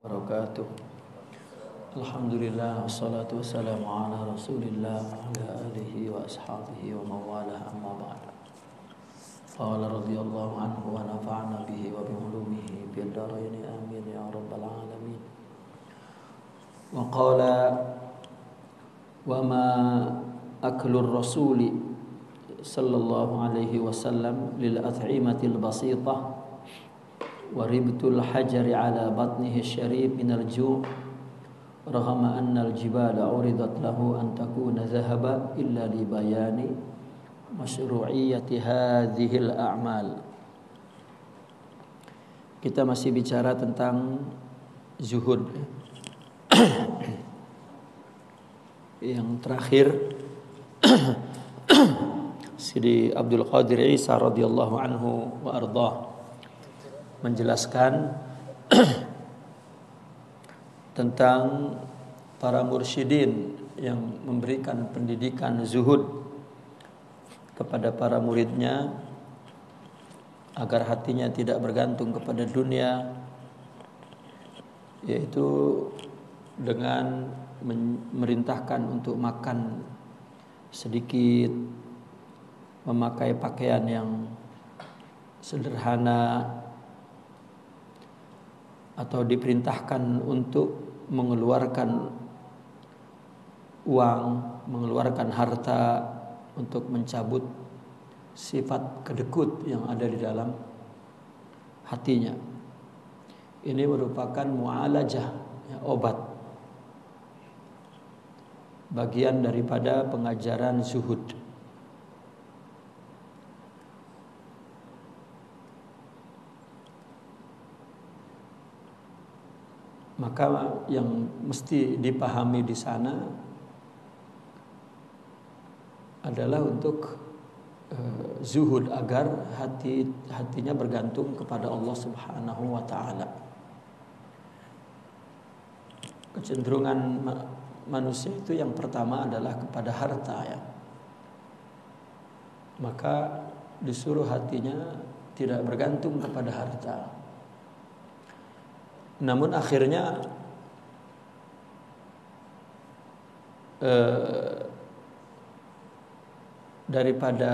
Wabarakatuh. Alhamdulillah wassalatu wassalamu ala Rasulillah wa ala alihi wa ashabihi wa mawalah amma ba'd. Qala radhiyallahu anhu wa nafa'na bihi wa bi ulumihi fid dharain amin ya rabbal alamin. Wa qala wa ma aklur rasuli sallallahu alaihi wasallam lil at'imatil basitah wa ribtul hajari ala batnihi syarif minal ju' raghama annal jibala uridat lahu an takuna zahaba illa li bayani masyru'iyyati hadhil a'mal. Kita masih bicara tentang zuhud. Yang terakhir Sidi Abdul Qadir Isa radhiyallahu anhu wa ardhah menjelaskan tentang para mursyidin yang memberikan pendidikan zuhud kepada para muridnya agar hatinya tidak bergantung kepada dunia, yaitu dengan memerintahkan untuk makan sedikit, memakai pakaian yang sederhana, atau diperintahkan untuk mengeluarkan uang, mengeluarkan harta untuk mencabut sifat kedekut yang ada di dalam hatinya. Ini merupakan mu'alajah, ya, obat, bagian daripada pengajaran zuhud. Maka yang mesti dipahami di sana adalah untuk zuhud agar hatinya bergantung kepada Allah Subhanahu wa taala. Kecenderungan manusia itu yang pertama adalah kepada harta, ya. Maka disuruh hatinya tidak bergantung kepada harta. Namun akhirnya daripada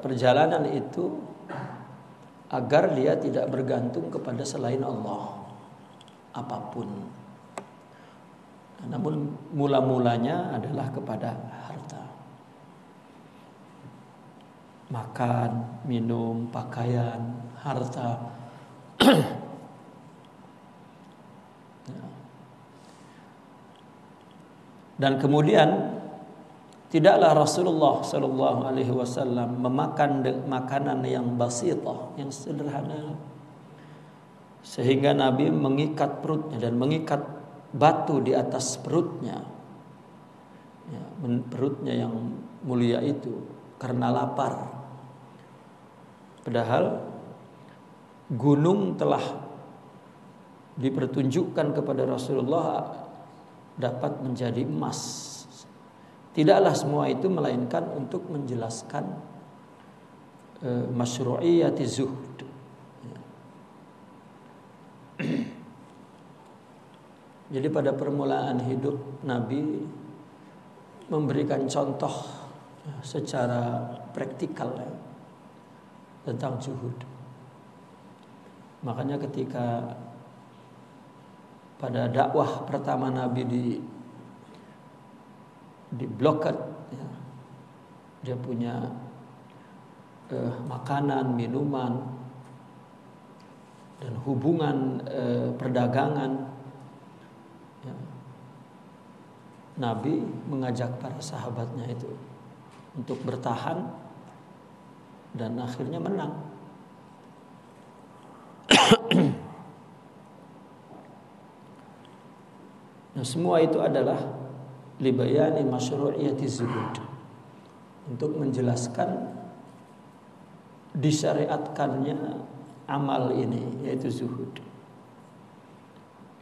perjalanan itu agar dia tidak bergantung kepada selain Allah apapun. Namun mula-mulanya adalah kepada harta. Makan, minum, pakaian, harta. Dan kemudian tidaklah Rasulullah sallallahu alaihi wasallam memakan makanan yang basitah, yang sederhana, sehingga Nabi mengikat perutnya dan mengikat batu di atas perutnya, ya, perutnya yang mulia itu karena lapar. Padahal gunung telah dipertunjukkan kepada Rasulullah dapat menjadi emas. Tidaklah semua itu melainkan untuk menjelaskan masyru'iyyati zuhd. Jadi pada permulaan hidup Nabi memberikan contoh secara praktikal, ya, tentang zuhud. Makanya ketika pada dakwah pertama Nabi di blokad, ya, dia punya makanan, minuman, dan hubungan perdagangan, ya. Nabi mengajak para sahabatnya itu untuk bertahan dan akhirnya menang. Nah, semua itu adalah libayani masyru'iyyati zuhud, untuk menjelaskan disyariatkannya amal ini, yaitu zuhud.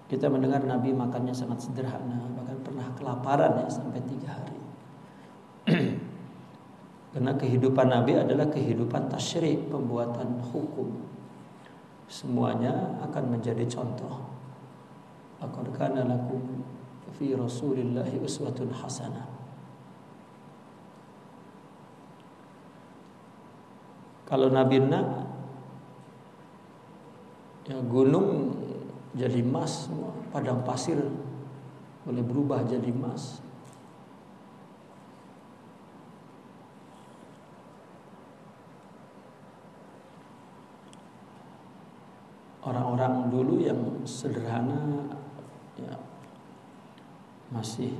Kita mendengar Nabi makannya sangat sederhana, bahkan pernah kelaparan, ya, sampai 3 hari. Karena kehidupan Nabi adalah kehidupan tasyri', pembuatan hukum. Semuanya akan menjadi contoh. Maka kana lakum fi Rasulillahi uswatun hasanah. Kalau Nabi ya gunung jadi emas, padang pasir boleh berubah jadi emas. Orang-orang dulu yang sederhana ya, masih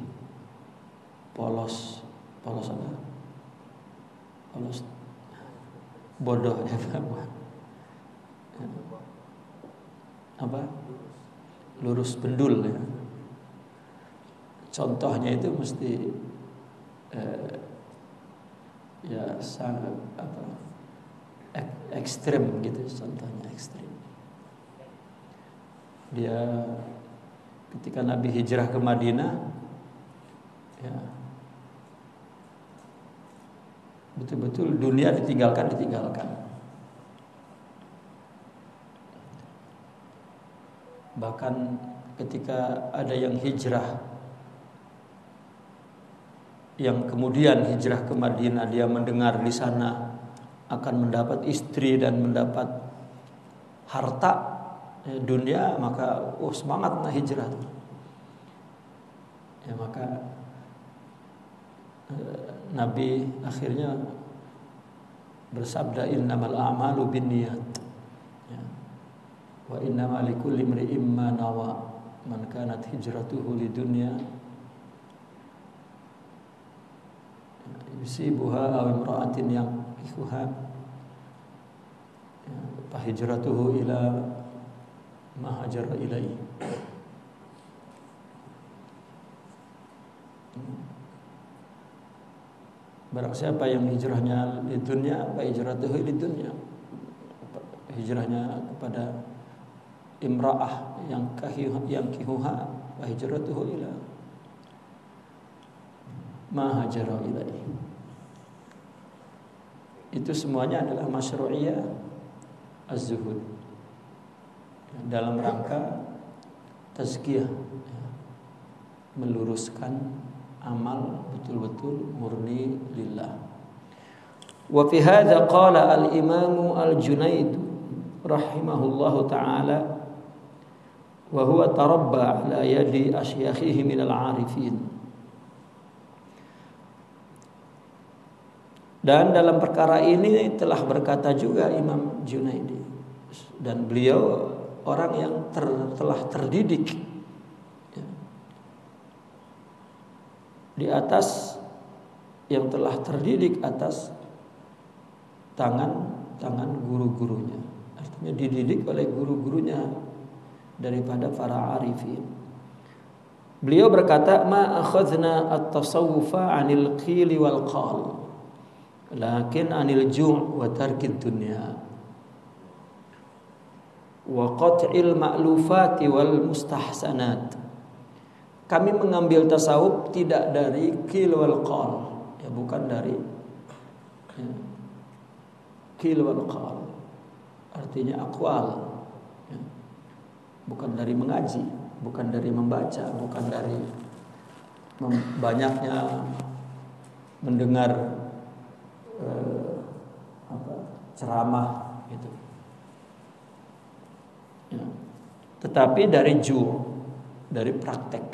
polos apa? Polos bodoh ya apa? Lurus bendul ya. Contohnya itu mesti ya sangat apa? Ekstrim gitu, contohnya ekstrim. Dia ketika Nabi hijrah ke Madinah ya, betul-betul dunia ditinggalkan. Bahkan ketika ada yang hijrah, yang kemudian hijrah ke Madinah, dia mendengar di sana akan mendapat istri dan mendapat harta dunia, maka semangat hijrah. Ya, maka Nabi akhirnya bersabda innamal a'malu binniyat ya. Wa innamal likulli imri'in ma nawa man kanat hijratuhu lidunya yusibuha aw imra'atin yankihuha fa hijratuhu ila ma hajara ilaihi. Barang siapa yang hijrahnya di dunia, fa hijratuhu di dunia, hijrahnya kepada imra'ah yang kihuha, fa hijratuhu ila ma hajara ilaihi. Itu semuanya adalah masyru'iyah az-zuhud dalam rangka tazkiyah, meluruskan amal betul-betul murni lillah. Wa fi hadza qala al-Imam al-Junaid rahimahullahu taala wa huwa tarabba ala yadi asyakhihi min al-arifin. Dan dalam perkara ini telah berkata juga Imam Junaidi, dan beliau orang yang telah terdidik ya, di atas yang telah terdidik atas tangan guru-gurunya, artinya dididik oleh guru-gurunya daripada para arifin. Beliau berkata, ma akhadna at-tasawufa 'anil qili wal qal, lakin 'anil ju' wa tarkid dunya wa qat'il ma'lufati wal mustahsanat. Kami mengambil tasawuf tidak dari qil wal qal, ya bukan dari ya, qil wal qal, artinya aqwal ya, bukan dari mengaji, bukan dari membaca, bukan dari banyaknya mendengar ceramah gitu. Ya. Tetapi dari dari praktek,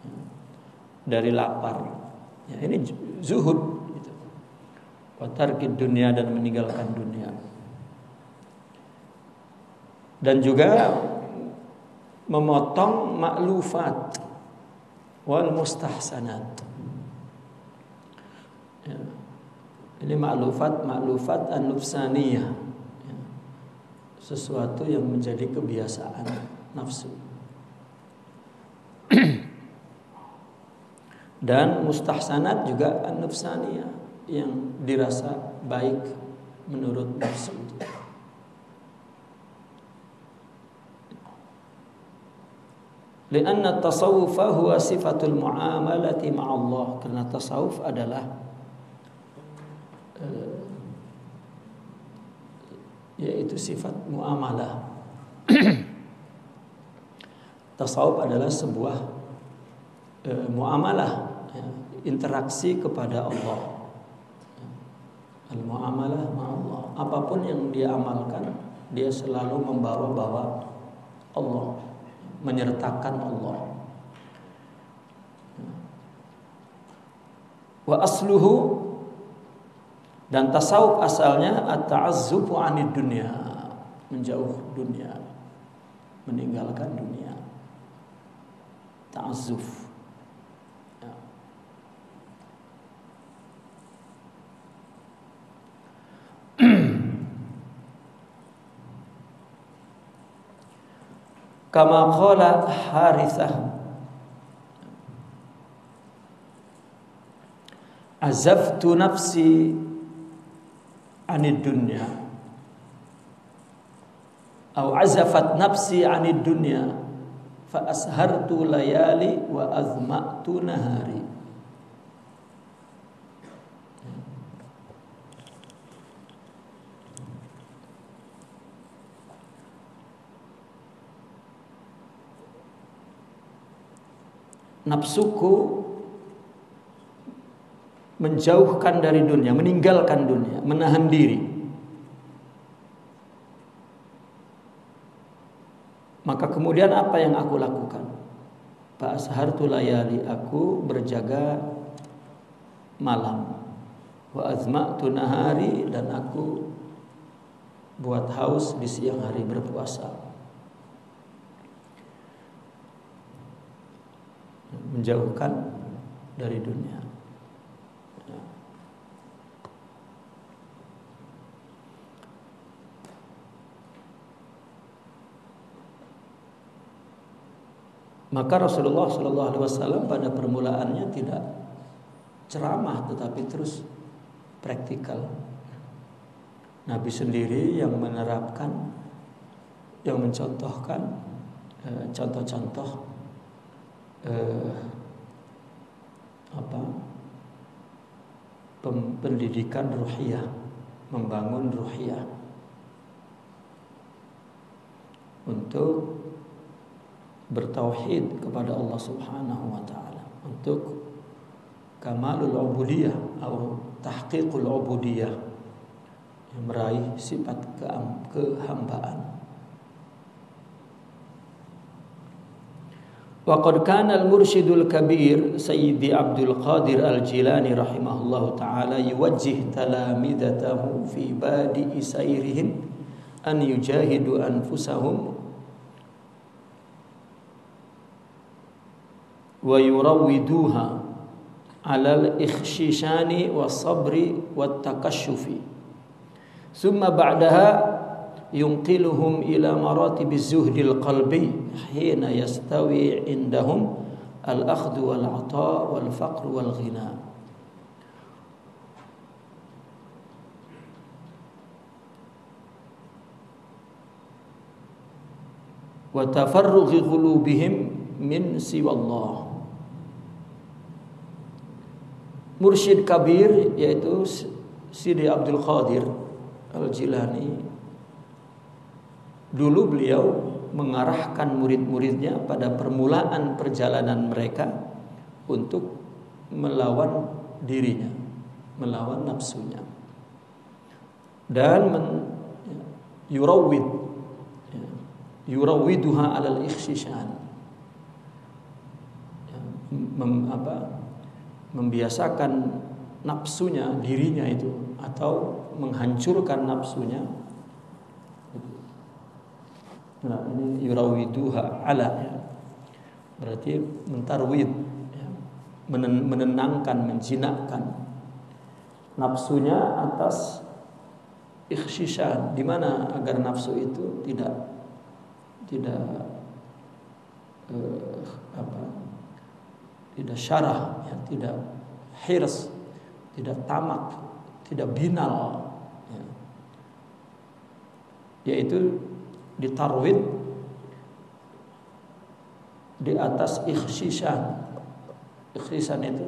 ya. Dari lapar. Ya, ini zuhud. Gitu. Watarkid dunia, dan meninggalkan dunia. Dan juga memotong ma'lufat wal mustahsanat. Ya. Ini ma'lufat an-nufsaniyah, ya. Sesuatu yang menjadi kebiasaan nafsu. Dan mustahsanat juga an-nufsaniyah, yang dirasa baik menurut nafsu. Lianna tasawufa huwa sifatul muamalati ma'allah, karena tasawuf adalah yaitu sifat muamalah Tasawuf adalah sebuah muamalah, ya, interaksi kepada Allah. Al-muamalah ma'allah. Apapun yang dia amalkan, dia selalu membawa-bawa Allah, menyertakan Allah. Wa asluhu, dan tasawuf asalnya at-ta'azzufu 'anid dunya, menjauh dunia, meninggalkan dunia. Ta'azzuf. Ya. Kama qala Harithah, azaftu nafsi 'anid dunya, atau azafat nafsi 'anid dunya fa ashartu layali wa azma'tu nahari. Nafsuku menjauhkan dari dunia, meninggalkan dunia, menahan diri. Maka kemudian apa yang aku lakukan? Fa ashartu layali, aku berjaga malam. Wa azma'tu nahari, dan aku buat haus di siang hari, berpuasa. Menjauhkan dari dunia. Maka Rasulullah SAW pada permulaannya tidak ceramah, tetapi terus praktikal. Nabi sendiri yang menerapkan, yang mencontohkan contoh-contoh pendidikan ruhiyah, membangun ruhiyah untuk bertauhid kepada Allah Subhanahu wa taala, untuk kamalul ubudiyah atau tahqiqul ubudiyah, meraih sifat kehambaan. Wa qad kana al-mursyidul kabir Sayyidi Abdul Qadir Al-Jilani rahimahullahu taala yuwajjih talamidatahu fi badi'i sayrihim an yujahidu anfusahum wa yurawwiduha 'alal ikhshishani was-sabri wat-takashshufi, thumma ba'daha yunqiluhum ila maratibiz zuhdil qalbi hina yastawi indahum al-akhdhu wal-'ata wal-faqr wal-ghina. Wa tafarrughi qulubihim min siwallah. Mursyid kabir yaitu Sidi Abdul Qadir Al-Jilani, dulu beliau mengarahkan murid-muridnya pada permulaan perjalanan mereka untuk melawan dirinya, melawan nafsunya, dan yurawwiduha alal ikhsishan, membiasakan nafsunya, dirinya itu, atau menghancurkan nafsunya. Nah, ini yurawwiduha ala, ya, berarti mentarwid, ya, menenangkan, menjinakkan nafsunya atas ikhsishan, di mana agar nafsu itu tidak syarah, ya, tidak hirs, tidak tamak, tidak binal, ya. Yaitu ditarwid di atas ikhsishan. Ikhsishan itu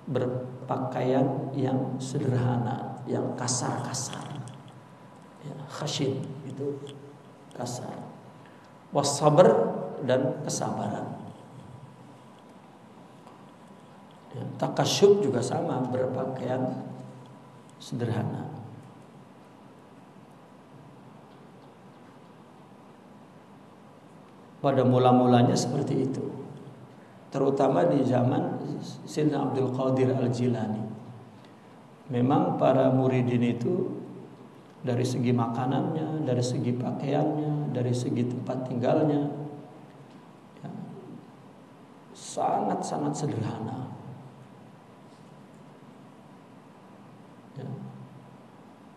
berpakaian yang sederhana, yang kasar-kasar, ya, khashin itu kasar. Was-sabr dan kesabaran. Ya, takasyuf juga sama, berpakaian sederhana. Pada mula-mulanya seperti itu, terutama di zaman Sayyidina Abdul Qadir Al-Jilani. Memang para muridin itu dari segi makanannya, dari segi pakaiannya, dari segi tempat tinggalnya, ya, sangat-sangat sederhana. Ya,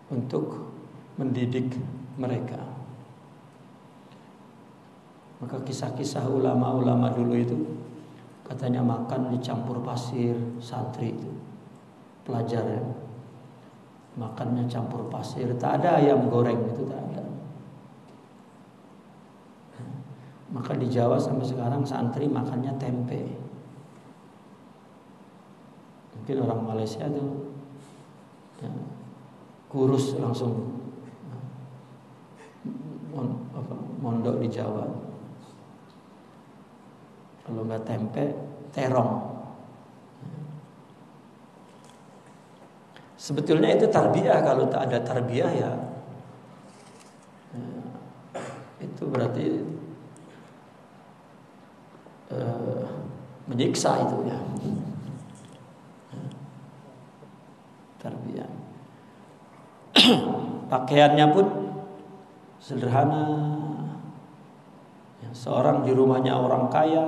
untuk mendidik mereka. Maka kisah-kisah ulama-ulama dulu itu katanya makan dicampur pasir, santri itu pelajar ya. Makannya campur pasir, tak ada ayam goreng itu, tak ada. Maka di Jawa sampai sekarang santri makannya tempe. Mungkin orang Malaysia tuh ya, kurus langsung mondok di Jawa. Kalau nggak tempe, terong. Sebetulnya itu tarbiyah. Kalau tak ada tarbiyah ya itu berarti menyiksa itu ya. Tarbiyah. Pakaiannya pun sederhana. Seorang di rumahnya orang kaya,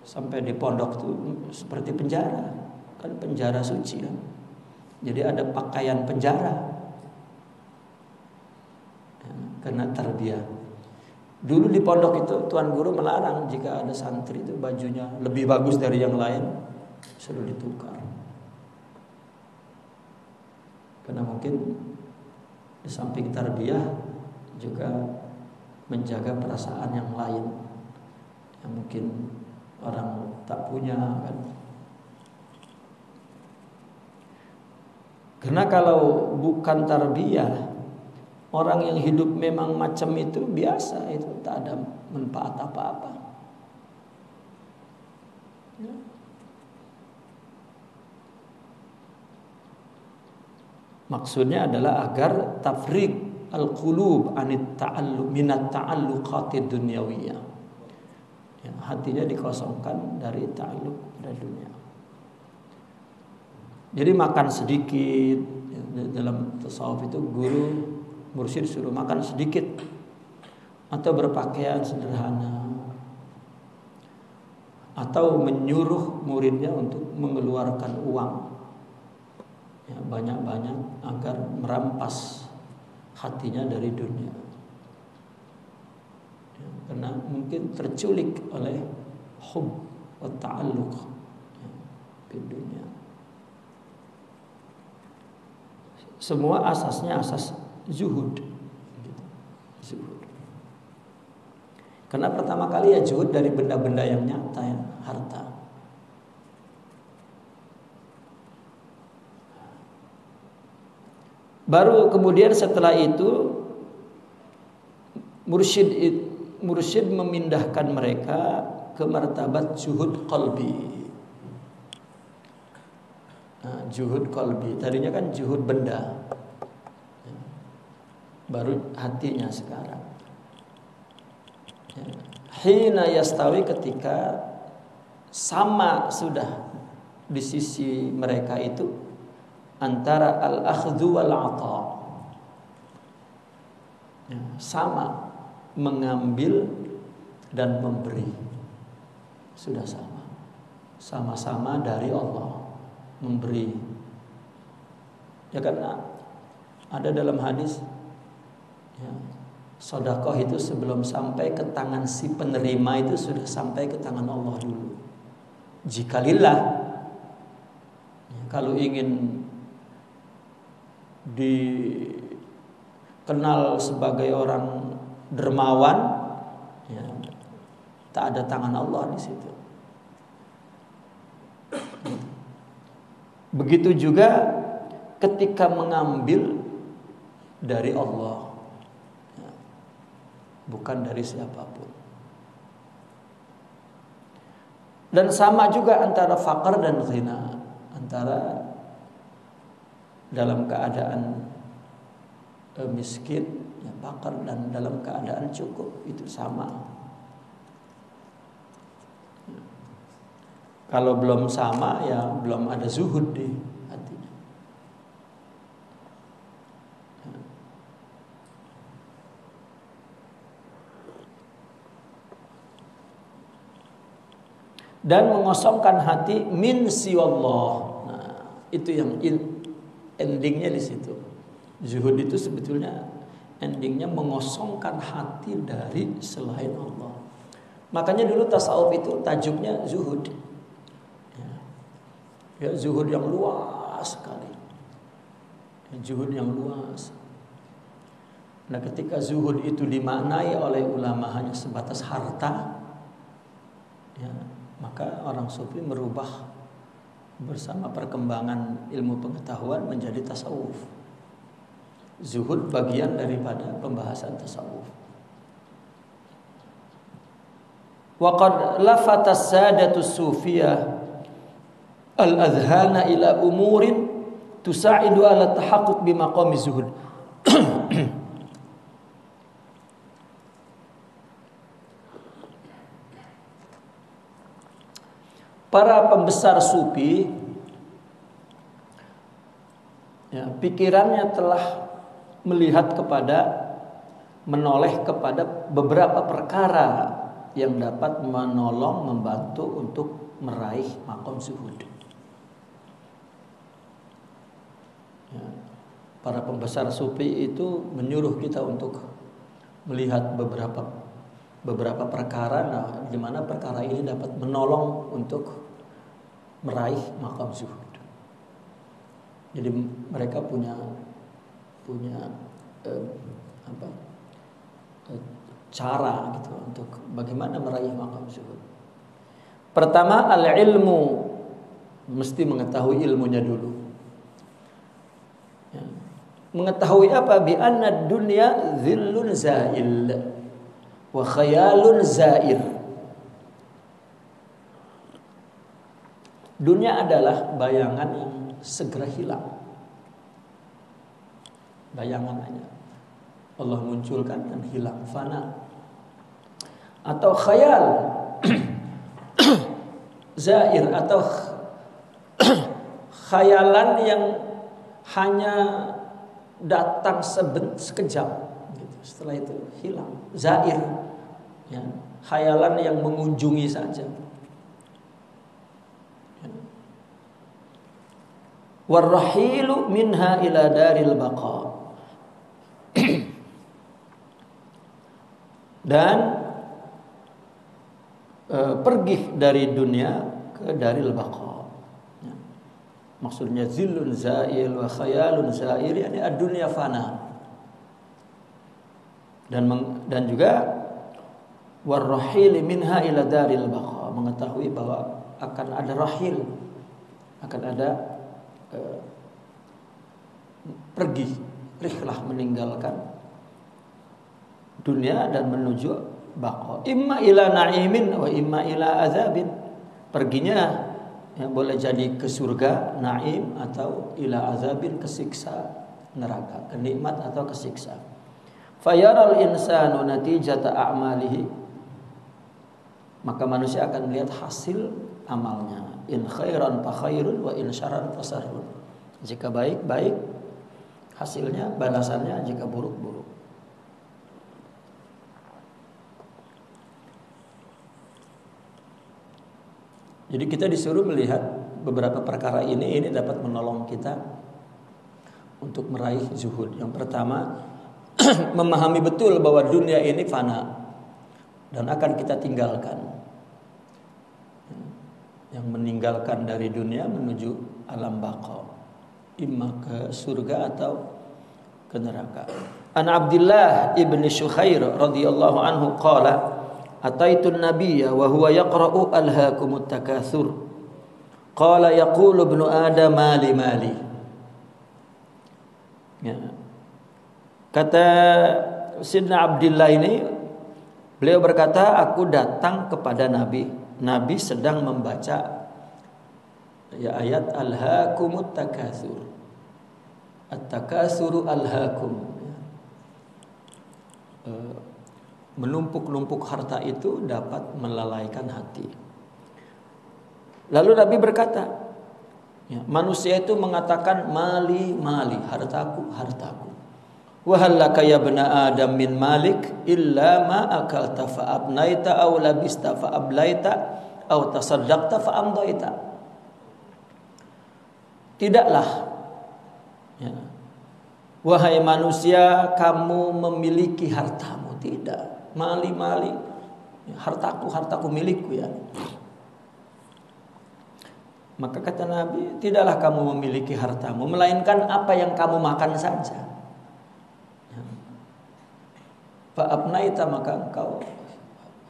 sampai di pondok itu seperti penjara, kan penjara suci kan. Jadi ada pakaian penjara ya, karena tarbiyah. Dulu di pondok itu tuan guru melarang jika ada santri itu bajunya lebih bagus dari yang lain suruh ditukar. Karena mungkin di samping tarbiyah juga menjaga perasaan yang lain yang mungkin orang tak punya kan. Karena kalau bukan tarbiyah, orang yang hidup memang macam itu biasa, itu tak ada manfaat apa-apa. Ya. Maksudnya adalah agar tafriq al-qulub anit ta'alluq minat ta'alluqatid dunyawiyah. Ya, hatinya dikosongkan dari ta'alluq pada dunia. Jadi makan sedikit ya, dalam tasawuf itu guru mursyid suruh makan sedikit atau berpakaian sederhana atau menyuruh muridnya untuk mengeluarkan uang ya, banyak-banyak agar merampas hatinya dari dunia ya, karena mungkin terculik oleh hub wa ta'alluq ya, di dunia. Semua asasnya asas zuhud gitu. Zuhud. Karena pertama kali ya zuhud dari benda-benda yang nyata ya, harta. Baru kemudian setelah itu mursyid memindahkan mereka ke martabat zuhud qalbi. Nah, zuhud qalbi. Tadinya kan zuhud benda. Baru hatinya sekarang. Hina yastawi, ketika sama sudah di sisi mereka itu antara al-akhdhu wal-'atha. Ya, sama mengambil dan memberi. Sudah sama. Sama-sama dari Allah memberi. Ya karena ada dalam hadis ya, sedekah itu sebelum sampai ke tangan si penerima itu sudah sampai ke tangan Allah dulu. Jika lillah ya, kalau ingin dikenal sebagai orang dermawan ya, tak ada tangan Allah di situ. Begitu juga ketika mengambil dari Allah ya, bukan dari siapapun. Dan sama juga antara faqr dan ghina, antara dalam keadaan miskin, ya, faqr, dan dalam keadaan cukup, itu sama. Kalau belum sama, ya belum ada zuhud di hatinya. Dan mengosongkan hati min siwallah. Nah, itu yang endingnya di situ. Zuhud itu sebetulnya endingnya mengosongkan hati dari selain Allah. Makanya dulu tasawuf itu tajuknya zuhud. Ya, zuhud yang luas sekali. Ya, zuhud yang luas. Nah, ketika zuhud itu dimaknai oleh ulama hanya sebatas harta, ya, maka orang sufi merubah bersama perkembangan ilmu pengetahuan menjadi tasawuf. Zuhud bagian daripada pembahasan tasawuf. Wa qad lafata as-sadatus sufiyah al-adhhana ila umurin tusa'idu ala tahaqquq bi maqami zuhud. Para pembesar sufi, ya, pikirannya telah melihat menoleh kepada beberapa perkara yang dapat menolong, membantu untuk meraih maqam zuhud. Ya, para pembesar sufi itu menyuruh kita untuk melihat beberapa perkara, nah, di mana perkara ini dapat menolong untuk meraih maqam zuhud. Jadi mereka punya cara gitu untuk bagaimana meraih maqam zuhud. Pertama, al-ilmu, mesti mengetahui ilmunya dulu. Ya. Mengetahui apa? Bi anna dunya dhillun zail wa khayalun zair. Dunia adalah bayangan yang segera hilang. Bayangan aja. Allah munculkan dan hilang, fana. Atau khayal zair, atau khayalan yang hanya datang sekejap gitu. Setelah itu hilang. Zair, ya, khayalan yang mengunjungi saja. Warrahilu minha ila daril baqa. Dan pergi dari dunia ke daril baqa. Ya. Maksudnya zillun zail wa khayalun zair, yani ad-dunya fana. Dan juga warrahili minha ila daril baqa, mengetahui bahwa akan ada rahil, akan ada pergi, rihlah, meninggalkan dunia dan menuju baqa. Imma ila na'imin wa imma ila azabin. Perginya, ya, boleh jadi ke surga, na'im, atau ila azabin, kesiksa neraka, kenikmat atau kesiksa. Fayaral insanu natijata a'malihi, maka manusia akan melihat hasil amalnya. In khairan fa khairun wa in syarran fa syarrun. Jika baik, baik hasilnya, balasannya. Jika buruk, buruk. Jadi kita disuruh melihat beberapa perkara ini dapat menolong kita untuk meraih zuhud. Yang pertama, memahami betul bahwa dunia ini fana dan akan kita tinggalkan. Yang meninggalkan dari dunia menuju alam baqa, imma ke surga atau ke neraka. An Abdullah ibn Shukhair radhiyallahu anhu qala ataitu an-nabiyya wa huwa yaqra'u alhaakumut takatsur qala yaqulu ibnu adam mali mali. Ya. Kata Sidna Abdullah ini, Beliau berkata, aku datang kepada Nabi. Nabi sedang membaca ayat alhaakumut takatsur. At-takatsuru alhaakum. Menumpuk-numpuk harta itu dapat melalaikan hati. Lalu Nabi berkata, manusia itu mengatakan mali, hartaku, hartaku. Wa hal laka ya bna adam min malik illa ma akalta fa abnaita aw labista fa ablaita aw tasaddaqta fa amdaita. Tidaklah, wahai manusia, kamu memiliki hartamu. Tidak. Mali, hartaku milikku ya. Maka kata Nabi, tidaklah kamu memiliki hartamu, melainkan apa yang kamu makan saja. Fa'abnaita, maka engkau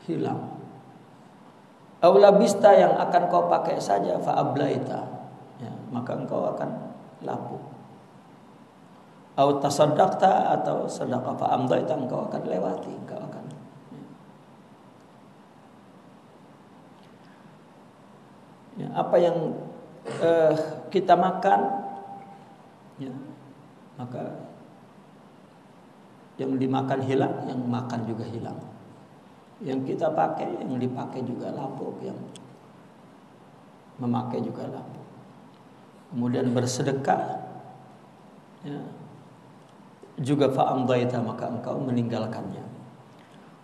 hilang. Aulabista, yang akan kau pakai saja. Fa'ablaita, maka engkau akan lapuk. Au tasaddaqta, atau sedekah. Fa'amdaita, engkau akan lewati, engkau akan. Apa yang kita makan, maka yang dimakan hilang, yang makan juga hilang. Yang kita pakai, yang dipakai juga lapuk, yang memakai juga lapuk. Kemudian bersedekah, juga fa'amdaita, maka engkau meninggalkannya.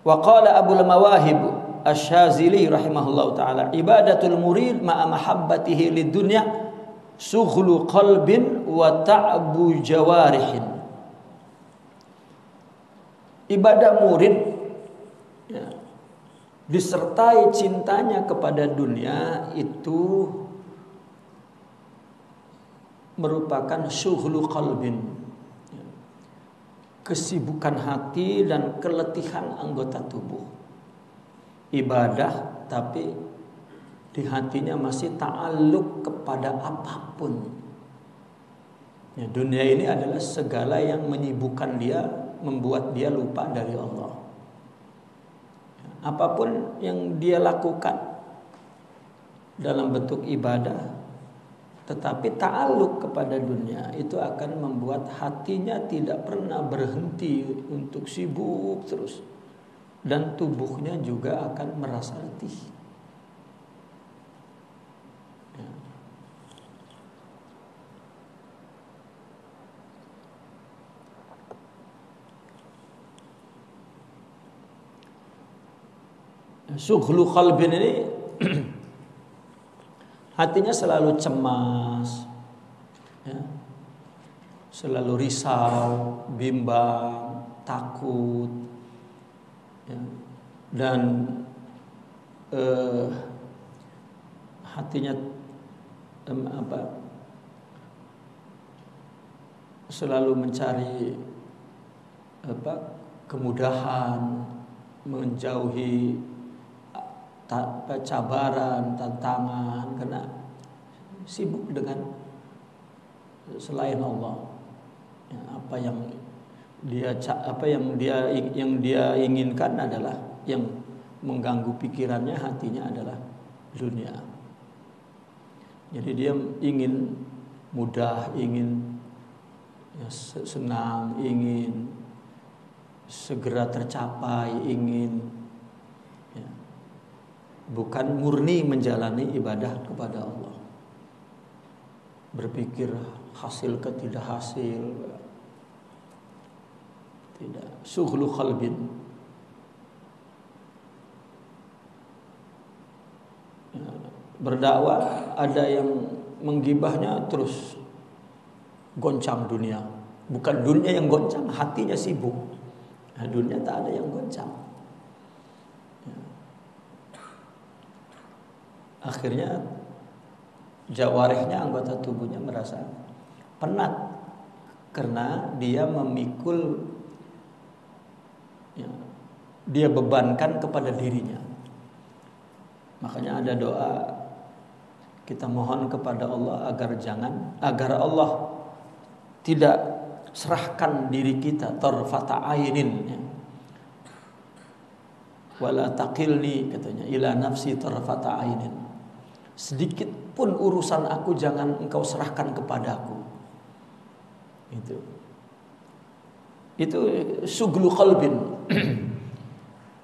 Wa qala Abul Mawahib Asy-Syazili rahimahullahu taala, ibadatul murid ma'a mahabbatihi lid-dunya sughlu qalbin wa ta'bu jawarihin. Ibadah murid disertai cintanya kepada dunia itu merupakan syughlu qalbin, kesibukan hati dan keletihan anggota tubuh. Ibadah tapi di hatinya masih ta'alluq kepada apapun. Dunia ini adalah segala yang menyibukkan dia, membuat dia lupa dari Allah. Apapun yang dia lakukan dalam bentuk ibadah, tetapi ta'alluq kepada dunia, itu akan membuat hatinya tidak pernah berhenti untuk sibuk terus, dan tubuhnya juga akan merasa letih. Sughlu qalbin ini hatinya selalu cemas, selalu risau, bimbang, takut, dan hatinya selalu mencari kemudahan, menjauhi cabaran, tantangan, karena sibuk dengan selain Allah. Apa yang dia inginkan adalah, yang mengganggu pikirannya, hatinya adalah dunia. Jadi dia ingin mudah, ingin senang, ingin segera tercapai, ingin bukan murni menjalani ibadah kepada Allah. Berpikir hasil ke tidak hasil. Tidak. Sughlu qalbin. Berdakwah, ada yang menggibahnya terus goncang dunia. Bukan dunia yang goncang, hatinya sibuk. Nah, dunia tak ada yang goncang. Akhirnya jawarihnya, anggota tubuhnya merasa penat karena dia memikul, dia bebankan kepada dirinya. Makanya ada doa, kita mohon kepada Allah agar Allah tidak serahkan diri kita tarfata ainin, wala taqilni katanya ila nafsi tarfata ainin. Sedikit pun urusan aku jangan engkau serahkan kepadaku. Itu suglu qalbin.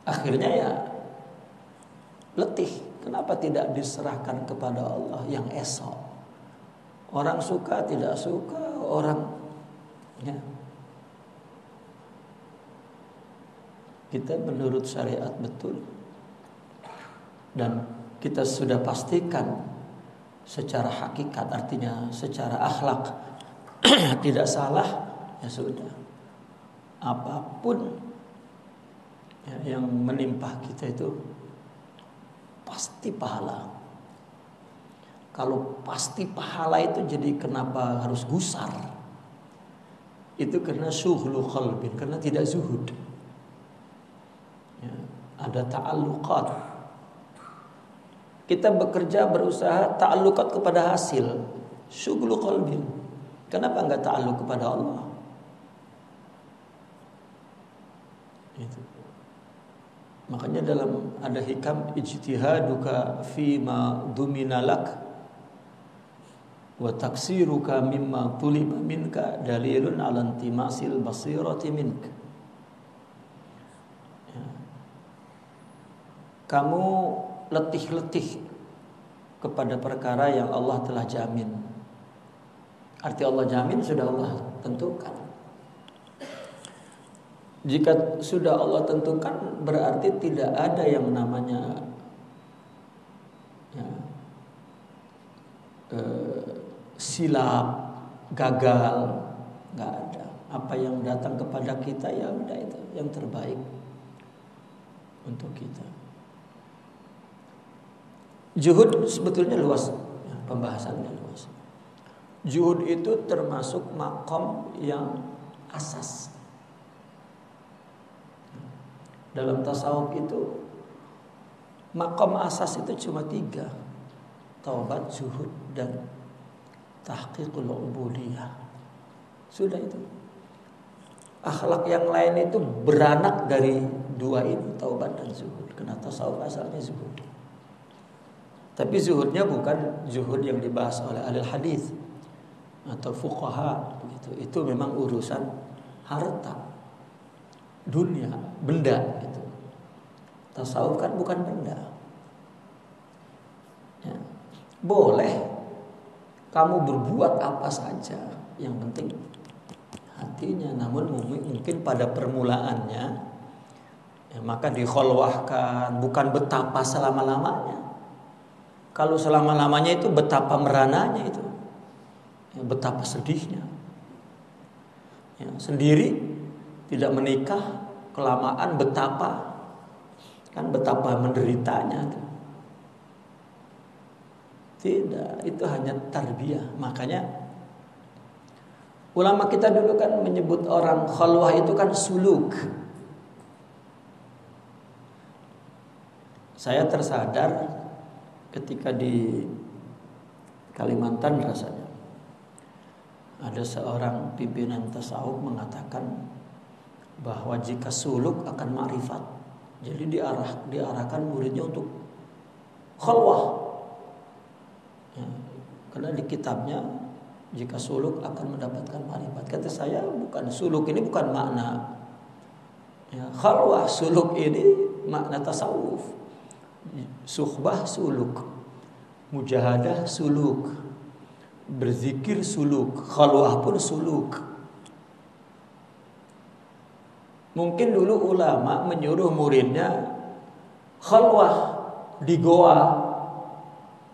Akhirnya ya letih. Kenapa tidak diserahkan kepada Allah yang esok? Orang suka tidak suka, orang ya. Kita menurut syariat betul. Dan kita sudah pastikan secara hakikat, artinya secara akhlak tidak salah, ya sudah. Apapun ya, yang menimpa kita itu pasti pahala. Kalau pasti pahala itu jadi kenapa harus gusar? Itu karena syughlu qalbin, karena tidak zuhud. Ya, ada ta'alluqat. Kita bekerja berusaha ta'alluqat kepada hasil, syughlu qalbin. Kenapa enggak ta'alluq kepada Allah? Itu. Makanya dalam ada hikam ijtihaduka fima duminalak wa taksiruka mimma tuliba minka dalilun ala intimasil basirati minka. Ya. Kamu letih-letih kepada perkara yang Allah telah jamin. Arti Allah jamin sudah Allah tentukan. Jika sudah Allah tentukan berarti tidak ada yang namanya ya, silap, gagal, nggak ada. Apa yang datang kepada kita ya udah itu yang terbaik untuk kita. Zuhud sebetulnya luas, ya, pembahasannya luas. Zuhud itu termasuk makom yang asas. Dalam tasawuf itu makom asas itu cuma 3. Taubat, zuhud, dan tahqiqul ubudiyah. Sudah itu. Akhlak yang lain itu beranak dari 2 ini, taubat dan zuhud. Karena tasawuf asalnya zuhud. Tapi zuhudnya bukan zuhud yang dibahas oleh ahli hadis atau fuqaha gitu. Itu memang urusan harta, dunia, benda gitu. Tasawuf kan bukan benda. Ya. Boleh kamu berbuat apa saja, yang penting hatinya. Namun mungkin pada permulaannya ya, maka dikholwahkan, bukan betapa selama-lamanya. Kalau selama-lamanya itu betapa merananya itu, ya, betapa sedihnya. Ya, sendiri tidak menikah, kelamaan betapa menderitanya itu. Tidak, itu hanya tarbiyah. Makanya ulama kita dulu kan menyebut orang khalwah itu kan suluk. Saya tersadar ketika di Kalimantan rasanya ada seorang pimpinan tasawuf mengatakan bahwa jika suluk akan ma'rifat. Jadi diarahkan muridnya untuk khalwah. Ya, karena di kitabnya jika suluk akan mendapatkan ma'rifat. Kata saya bukan, suluk ini bukan makna ya, khalwah. Suluk ini makna tasawuf. Suhbah suluk, mujahadah suluk, berzikir suluk, khalwah pun suluk. Mungkin dulu ulama menyuruh muridnya khalwah di goa.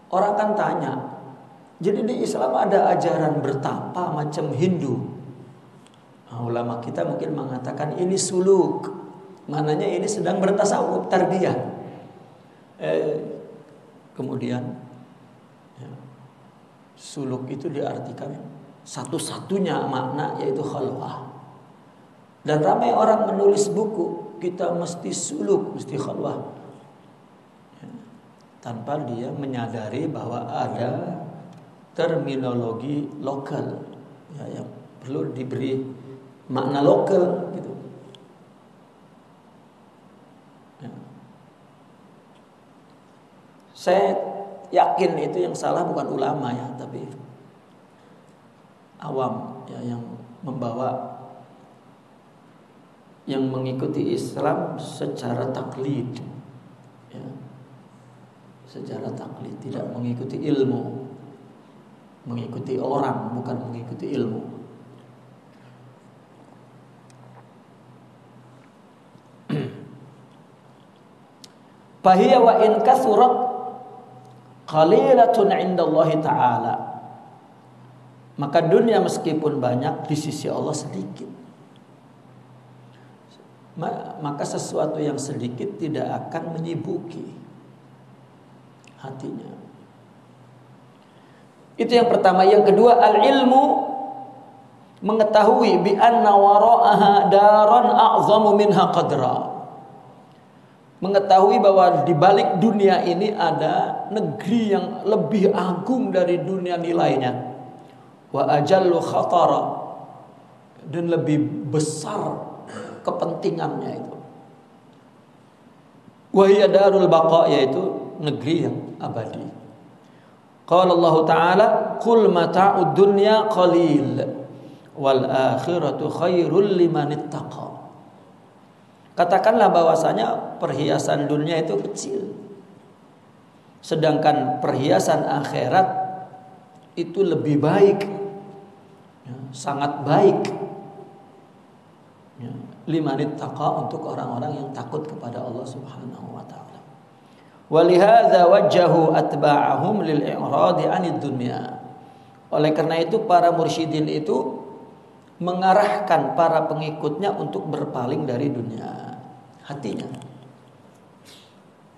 Orang kan tanya, jadi di Islam ada ajaran bertapa macam Hindu. Nah, ulama kita mungkin mengatakan ini suluk, maknanya ini sedang bertasawuf, tarbiyah. Kemudian ya, suluk itu diartikan satu-satunya makna yaitu khalwah. Dan ramai orang menulis buku, kita mesti suluk, mesti khalwah, ya, tanpa dia menyadari bahwa ada terminologi lokal ya, yang perlu diberi makna lokal gitu. Ya. Saya yakin itu yang salah bukan ulama ya, tapi awam ya, yang membawa, yang mengikuti Islam secara taklid ya, secara taklid, tidak mengikuti ilmu, mengikuti orang bukan mengikuti ilmu. Fahiya wa in kasurat qalilatun 'indallahi ta'ala. Maka dunia meskipun banyak di sisi Allah sedikit. Maka sesuatu yang sedikit tidak akan menyibuki hatinya. Itu yang pertama. Yang kedua, al-ilmu, mengetahui bi anna wara'aha daran a'zamu minha qadra. Mengetahui bahwa di balik dunia ini ada negeri yang lebih agung dari dunia nilainya. Wa ajallu khatara, dan lebih besar kepentingannya itu. Wa hiya darul baqa, yaitu negeri yang abadi. Qala Allah Ta'ala, qul mata'ud dunya qalil wal akhiratu khairul liman ittaqa. Katakanlah bahwasanya perhiasan dunia itu kecil, sedangkan perhiasan akhirat itu lebih baik, ya, sangat baik, ya, liman ittaqa, untuk orang-orang yang takut kepada Allah Subhanahu wa taala. Walihadza wajjahu atba'ahum lil i'radi 'anid dunya. Oleh karena itu para mursyidin itu mengarahkan para pengikutnya untuk berpaling dari dunia hatinya.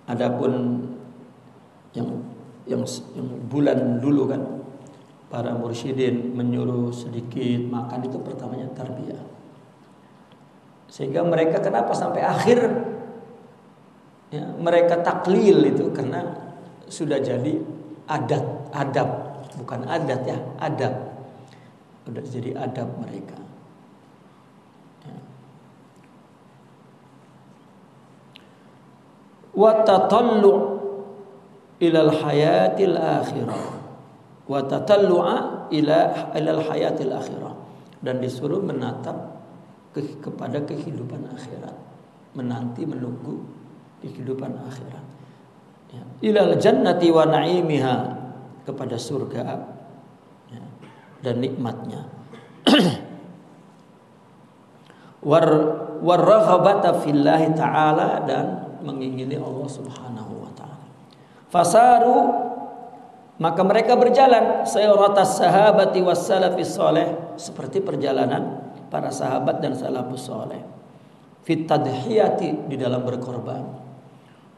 Adapun yang bulan dulu kan, para mursyidin menyuruh sedikit makan, itu pertamanya tarbiyah. Sehingga mereka kenapa sampai akhir ya, mereka taklil itu karena sudah jadi adab, bukan adat ya, adab. Sudah jadi adab mereka. Ya. Wa tatallu' ilal hayatil akhirah. Wa tatallu'a ilal hayatil akhirah. Dan disuruh menatap kepada kehidupan akhirat, menanti, menunggu kehidupan akhirat. Ya. Ilal jannati wa na'imiha, kepada surga ya, dan nikmatnya. Warraghabata fillahi ta'ala, dan mengingini Allah Subhanahu wa ta'ala. Fasaru, maka mereka berjalan sayratas sahabati was salafis salih, seperti perjalanan para sahabat dan salafus salih, fit tadhiyati, di dalam berkorban,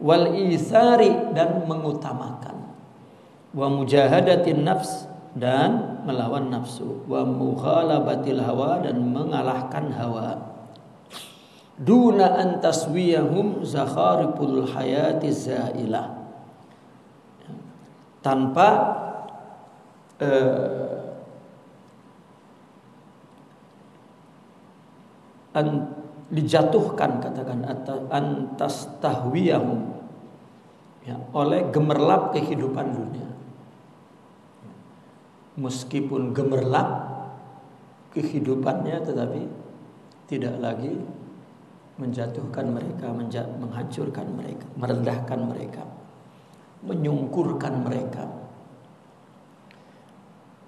wal isari, dan mengutamakan, wa mujahadatin nafs, dan melawan nafsu, wa mughalabatil hawa, dan mengalahkan hawa, duna an taswiyahum zakharipul hayati zailah, tanpa dijatuhkan, katakan antas tahwiyahum ya, oleh gemerlap kehidupan dunia. Meskipun gemerlap kehidupannya, tetapi tidak lagi menjatuhkan mereka, menghancurkan mereka, merendahkan mereka, menyungkurkan mereka.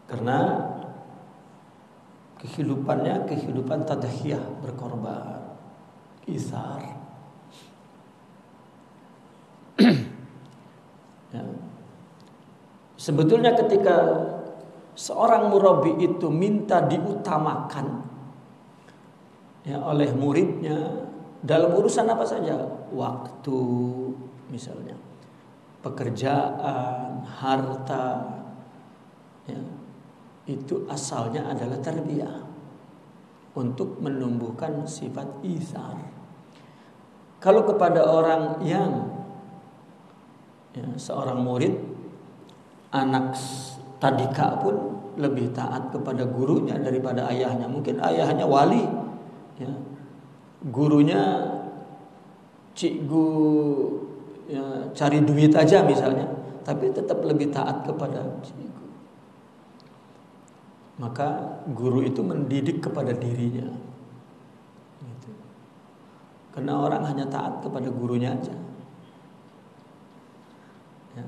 Karena kehidupannya kehidupan tadhiyah, berkorban, isar. Ya. Sebetulnya ketika seorang murabbi itu minta diutamakan ya, oleh muridnya dalam urusan apa saja, waktu misalnya, pekerjaan, harta, ya, itu asalnya adalah tarbiyah untuk menumbuhkan sifat isar. Kalau kepada orang yang ya, seorang murid, anak tadika pun lebih taat kepada gurunya daripada ayahnya. Mungkin ayahnya wali, ya, gurunya cikgu ya, cari duit aja misalnya, tapi tetap lebih taat kepada guru. Maka guru itu mendidik kepada dirinya. Gitu. Karena orang hanya taat kepada gurunya aja. Ya.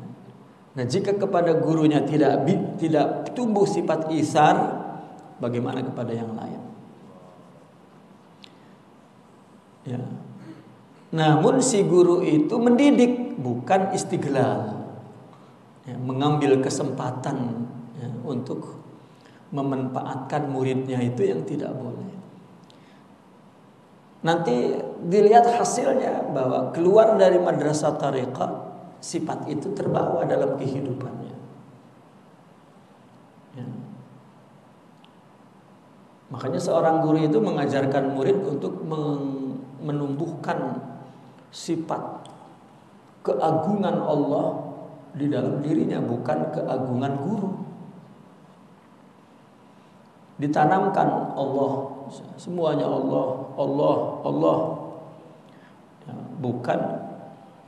Nah, jika kepada gurunya tidak tumbuh sifat isar, bagaimana kepada yang lain? Ya. Namun si guru itu mendidik, bukan istighlal. Ya, mengambil kesempatan ya, untuk memanfaatkan muridnya, itu yang tidak boleh. Nanti dilihat hasilnya bahwa keluar dari madrasah tariqah, sifat itu terbawa dalam kehidupannya. Ya. Makanya seorang guru itu mengajarkan murid untuk menumbuhkan sifat keagungan Allah di dalam dirinya, bukan keagungan guru. Ditanamkan Allah, semuanya Allah, Allah, Allah. Ya, bukan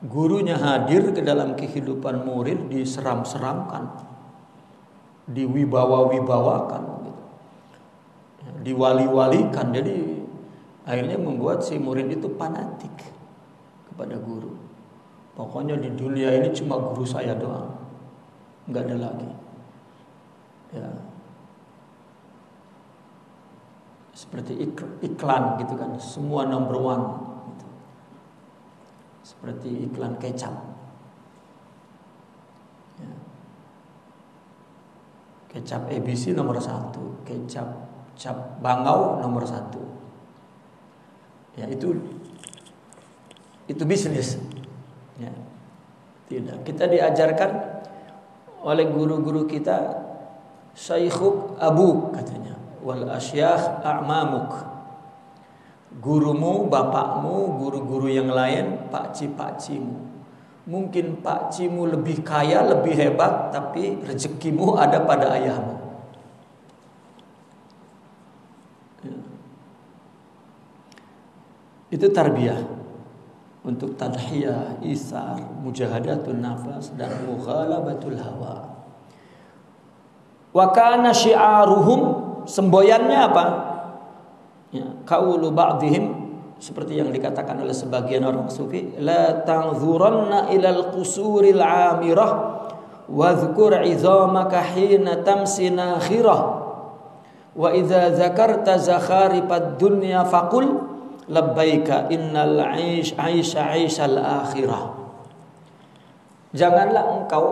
gurunya hadir ke dalam kehidupan murid diseram-seramkan, diwibawa-wibawakan, gitu. Ya, diwali-walikan. Jadi akhirnya membuat si murid itu fanatik kepada guru. Pokoknya di dunia ini cuma guru saya doang, nggak ada lagi. Ya. Seperti iklan gitu kan, semua number one gitu. Seperti iklan kecap ya. Kecap ABC nomor 1, kecap bangau nomor 1 ya, itu bisnis ya. Tidak, kita diajarkan oleh guru-guru kita, syaikhuk abuk katanya, wal asyakh a'mamuk. Gurumu, bapakmu, guru-guru yang lain, pakcik-pakcimu. Mungkin pakcimu lebih kaya, lebih hebat, tapi rezekimu ada pada ayahmu. Ya. Itu tarbiyah untuk tadhiyah, isar, mujahadatun nafas, dan mughalabatul hawa. Wa kana syi'aruhum, semboyannya apa? Ya, qaulu ba'dihim, seperti yang dikatakan oleh sebagian orang sufi, la tanzuranna ilal qusuril 'amirah wa dhkur 'idhamaka hina tamsi nakhirah wa idza dzakarta zakharipad dunya faqul labbaika innal 'aisha 'aishal akhirah. Janganlah engkau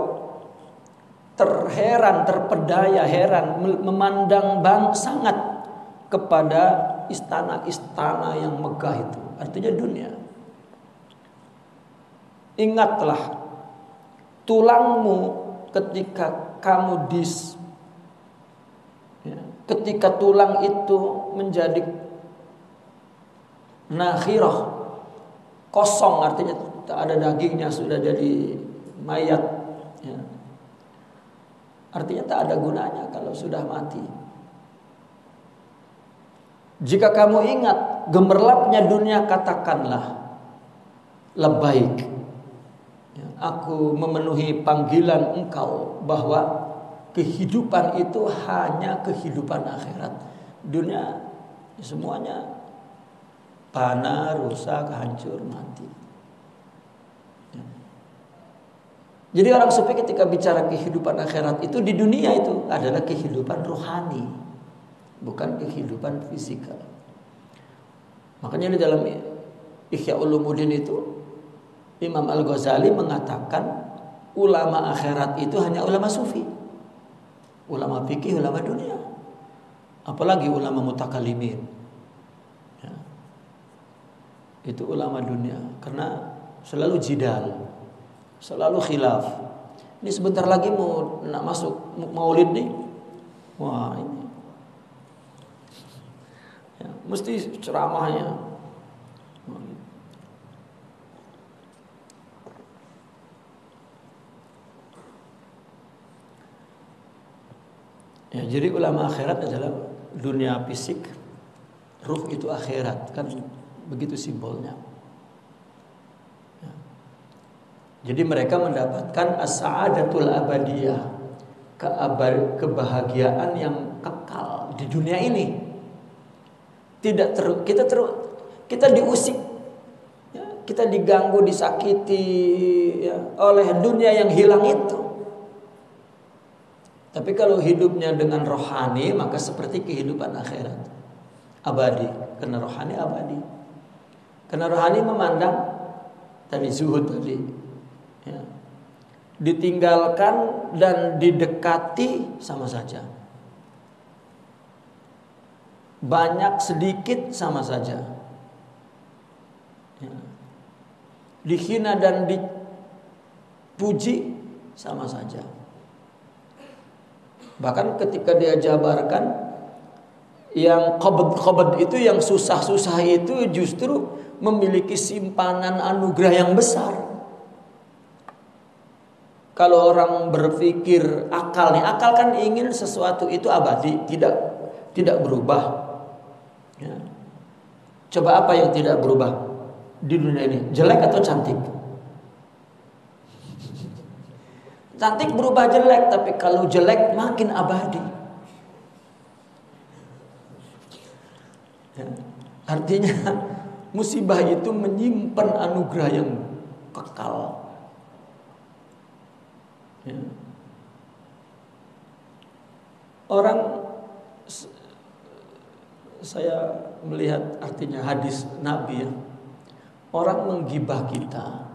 terpedaya heran, memandang sangat kepada istana-istana yang megah itu, artinya dunia. Ingatlah tulangmu ketika kamu ketika tulang itu menjadi nakhirah, kosong, artinya tak ada dagingnya, sudah jadi mayat ya. Artinya tak ada gunanya kalau sudah mati. Jika kamu ingat gemerlapnya dunia, katakanlah labbaik, ya, aku memenuhi panggilan engkau, bahwa kehidupan itu hanya kehidupan akhirat. Dunia semuanya fana, rusak, hancur, mati. Ya. Jadi orang sufi ketika bicara kehidupan akhirat itu, di dunia itu adalah kehidupan rohani, bukan kehidupan fisikal. Makanya di dalam Ihya Ulumuddin itu Imam Al-Ghazali mengatakan ulama akhirat itu hanya ulama sufi, ulama fikih, ulama dunia, apalagi ulama mutakallimin ya. Itu ulama dunia, karena selalu jidal, selalu khilaf. Ini sebentar lagi mau nak masuk maulid nih, wah ini ya, mesti ceramahnya ya. Jadi ulama akhirat adalah dunia fisik, ruh itu akhirat, kan begitu simbolnya ya. Jadi mereka mendapatkan as-sa'adatul abadiyah, kebahagiaan yang kekal di dunia ini. Kita diusik, ya, kita diganggu, disakiti, ya, oleh dunia yang hilang itu. Tapi kalau hidupnya dengan rohani, maka seperti kehidupan akhirat, abadi. Karena rohani abadi. Karena rohani memandang tadi zuhud tadi, ya, ditinggalkan dan didekati sama saja. Banyak sedikit sama saja, ya. Dihina dan dipuji sama saja. Bahkan ketika dia jabarkan, yang qabd itu, yang susah-susah itu justru memiliki simpanan anugerah yang besar. Kalau orang berpikir akal kan ingin sesuatu itu abadi, tidak berubah. Ya. Coba apa yang tidak berubah di dunia ini? Jelek atau cantik? Cantik berubah jelek, tapi kalau jelek makin abadi. Ya. Artinya musibah itu menyimpan anugerah yang kekal. Ya. Orang, saya melihat artinya hadis Nabi, ya, orang menggibah kita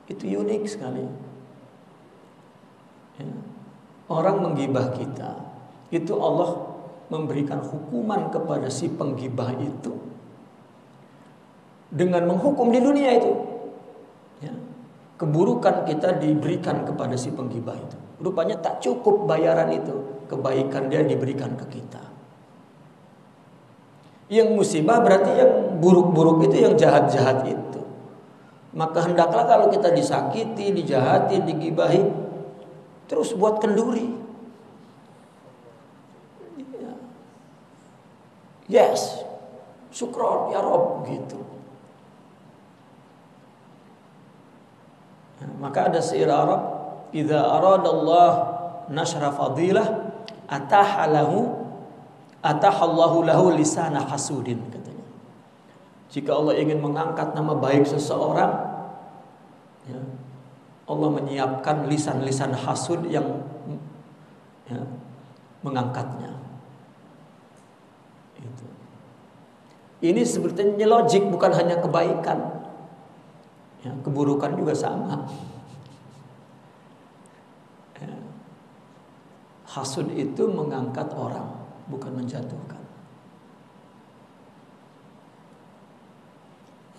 itu unik sekali. Ya. Orang menggibah kita itu Allah memberikan hukuman kepada si penggibah itu dengan menghukum di dunia itu. Ya. Keburukan kita diberikan kepada si penggibah itu. Rupanya tak cukup bayaran itu, kebaikan dia diberikan ke kita. Yang musibah berarti yang buruk-buruk itu, yang jahat-jahat itu. Maka hendaklah kalau kita disakiti, dijahati, digibahi, terus buat kenduri. Yes, syukron ya Rob, gitu. Maka ada syair Arab, idza aradallah nashra fadilah atahallahu lahu lisana hasudin, katanya. Jika Allah ingin mengangkat nama baik seseorang, ya, Allah menyiapkan lisan-lisan hasud yang, ya, mengangkatnya. Itu. Ini sebetulnya logik, bukan hanya kebaikan. Ya, keburukan juga sama. Ya. Hasud itu mengangkat orang, bukan menjatuhkan.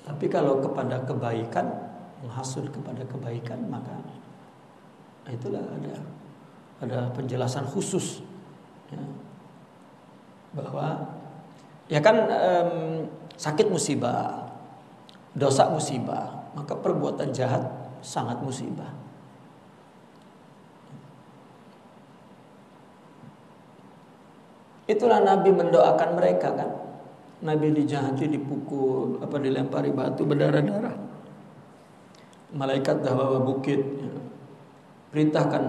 Tapi kalau kepada kebaikan, menghasud kepada kebaikan, maka itulah ada penjelasan khusus, ya, bahwa ya kan, sakit musibah, dosa musibah, maka perbuatan jahat sangat musibah. Itulah Nabi mendoakan mereka kan. Nabi dijahati, dipukul, dilempari batu berdarah-darah. Malaikat dah bawa bukit. Perintahkan,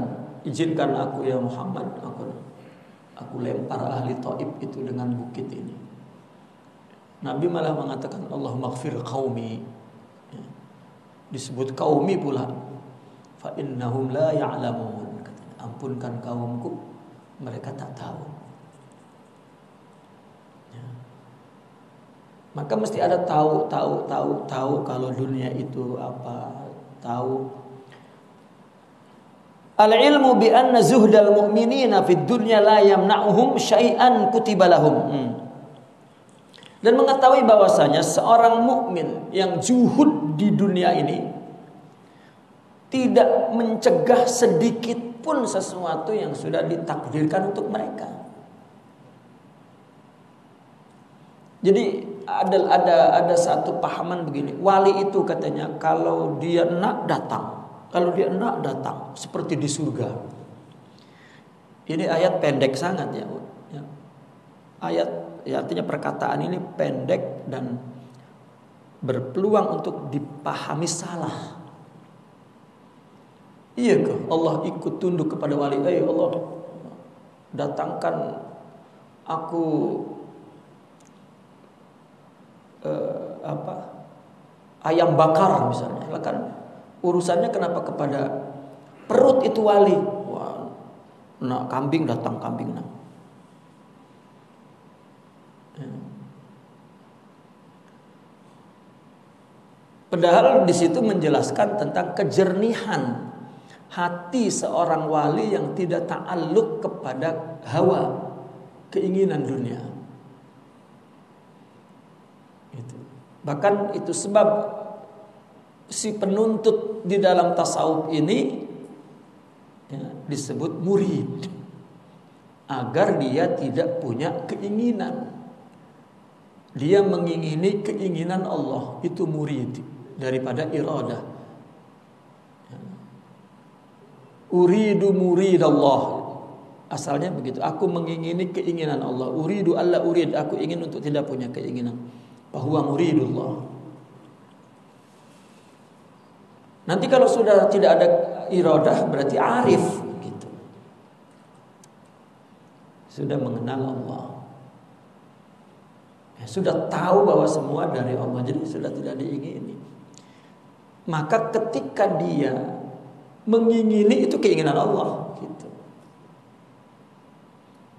izinkan aku ya Muhammad, aku lempar ahli Taif itu dengan bukit ini. Nabi malah mengatakan Allahumma ighfir qaumi. Disebut qaumi pula. Fa innahum la ya'lamun. Ampunkan kaumku, mereka tak tahu. Maka mesti ada tahu kalau dunia itu apa, tahu. Al-ilmu bi anna zuhdal mu'minina fid dunya la yamna'uhum syai'an kutiba lahum. Dan mengetahui bahwasanya seorang mukmin yang zuhud di dunia ini tidak mencegah sedikit pun sesuatu yang sudah ditakdirkan untuk mereka. Jadi ada satu pahaman begini, wali itu katanya kalau dia nak datang seperti di surga. Ini ayat pendek sangat ya. Ayat ya, artinya perkataan ini pendek dan berpeluang untuk dipahami salah. Iya ke Allah ikut tunduk kepada wali? Allah, datangkan aku ayam bakar misalnya. Kan urusannya kenapa kepada perut itu wali? Wah, nak kambing datang kambing nak. Padahal di situ menjelaskan tentang kejernihan hati seorang wali yang tidak ta'alluq kepada hawa, keinginan dunia. Bahkan itu sebab si penuntut di dalam tasawuf ini disebut murid, agar dia tidak punya keinginan. Dia mengingini keinginan Allah, itu murid daripada iradah. Uridu murid Allah, asalnya begitu. Aku mengingini keinginan Allah. Uridu alla urid, aku ingin untuk tidak punya keinginan. Bahwa muridullah. Nanti kalau sudah tidak ada iradah berarti arif gitu. Sudah mengenal Allah. Sudah tahu bahwa semua dari Allah, jadi sudah tidak diingini. Maka ketika dia mengingini, itu keinginan Allah gitu.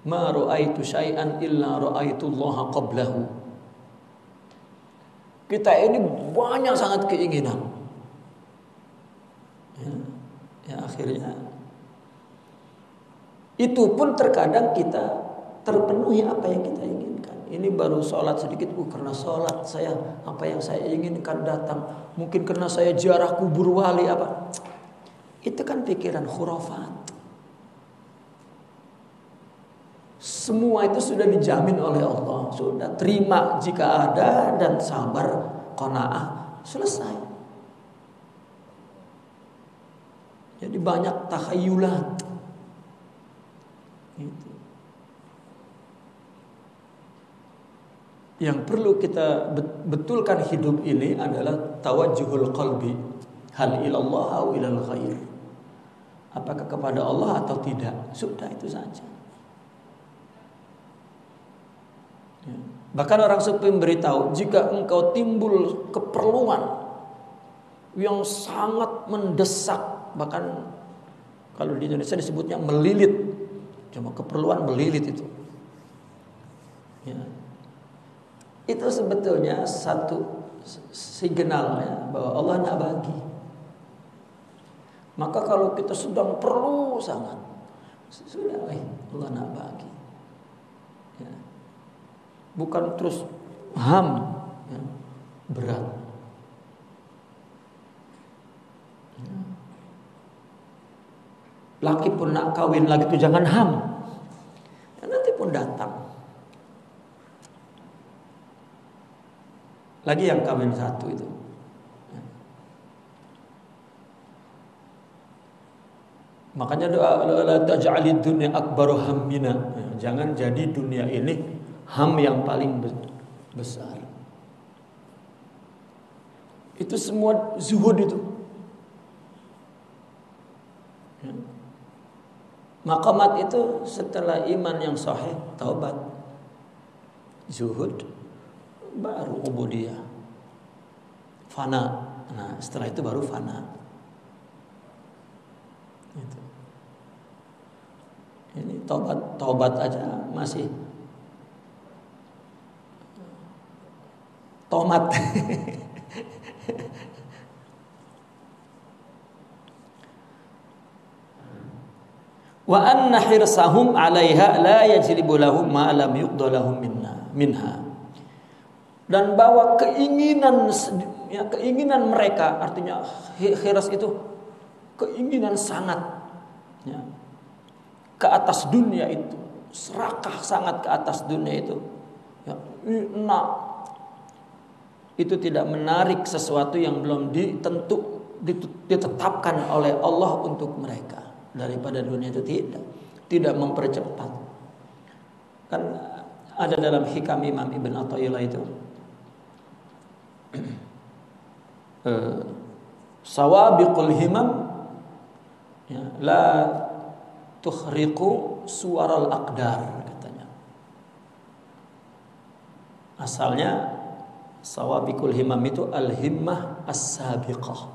Ma ra'aitu syai'an illa ra'aitullaha qablahu. Kita ini banyak sangat keinginan. Ya akhirnya itu pun terkadang kita terpenuhi apa yang kita inginkan. Ini baru sholat sedikit, karena sholat saya apa yang saya inginkan datang. Mungkin karena saya ziarah kubur wali apa. Itu kan pikiran khurafat. Semua itu sudah dijamin oleh Allah. Sudah terima jika ada dan sabar, qanaah, selesai. Jadi banyak takhayulat. Gitu. Yang perlu kita betulkan hidup ini adalah tawajjuhul qalbi. Hal ilallah au ilal ghair. Apakah kepada Allah atau tidak? Sudah itu saja. Bahkan orang sufi memberitahu, jika engkau timbul keperluan yang sangat mendesak, bahkan kalau di Indonesia disebutnya melilit, cuma keperluan melilit itu. Ya. Itu sebetulnya satu signalnya bahwa Allah nak bagi. Maka kalau kita sedang perlu sangat, sudah Allah nak bagi. Ya. Bukan terus ham, ya, berat. Ya. Laki pun nak kawin lagi itu jangan ham, ya, nanti pun datang. Lagi yang kawin satu itu. Ya. Makanya doa la taj'alid dunya akbaru hammina. Ya, jangan jadi dunia ini ham yang paling besar. Itu semua zuhud itu. Ya. Maqamat itu setelah iman yang sahih, taubat, zuhud, baru ubudiyah, fana. Nah setelah itu baru fana. Itu. Ini taubat aja masih tomat. Wa anna hirsahum 'alaiha la yajlibu lahum ma lam yuqda lahum minha. Dan bahwa keinginan mereka, artinya hirs itu keinginan sangat, ya, ke atas dunia itu, serakah sangat ke atas dunia itu, ya, itu tidak menarik sesuatu yang belum ditetapkan oleh Allah untuk mereka daripada dunia itu, tidak mempercepat. Kan ada dalam hikam Imam Ibn Athaillah itu, sawabiqul himam Ya, la tukhriqu suwaral aqdar katanya. Asalnya sawabiqul himam itu al-himmah as-sabiqah.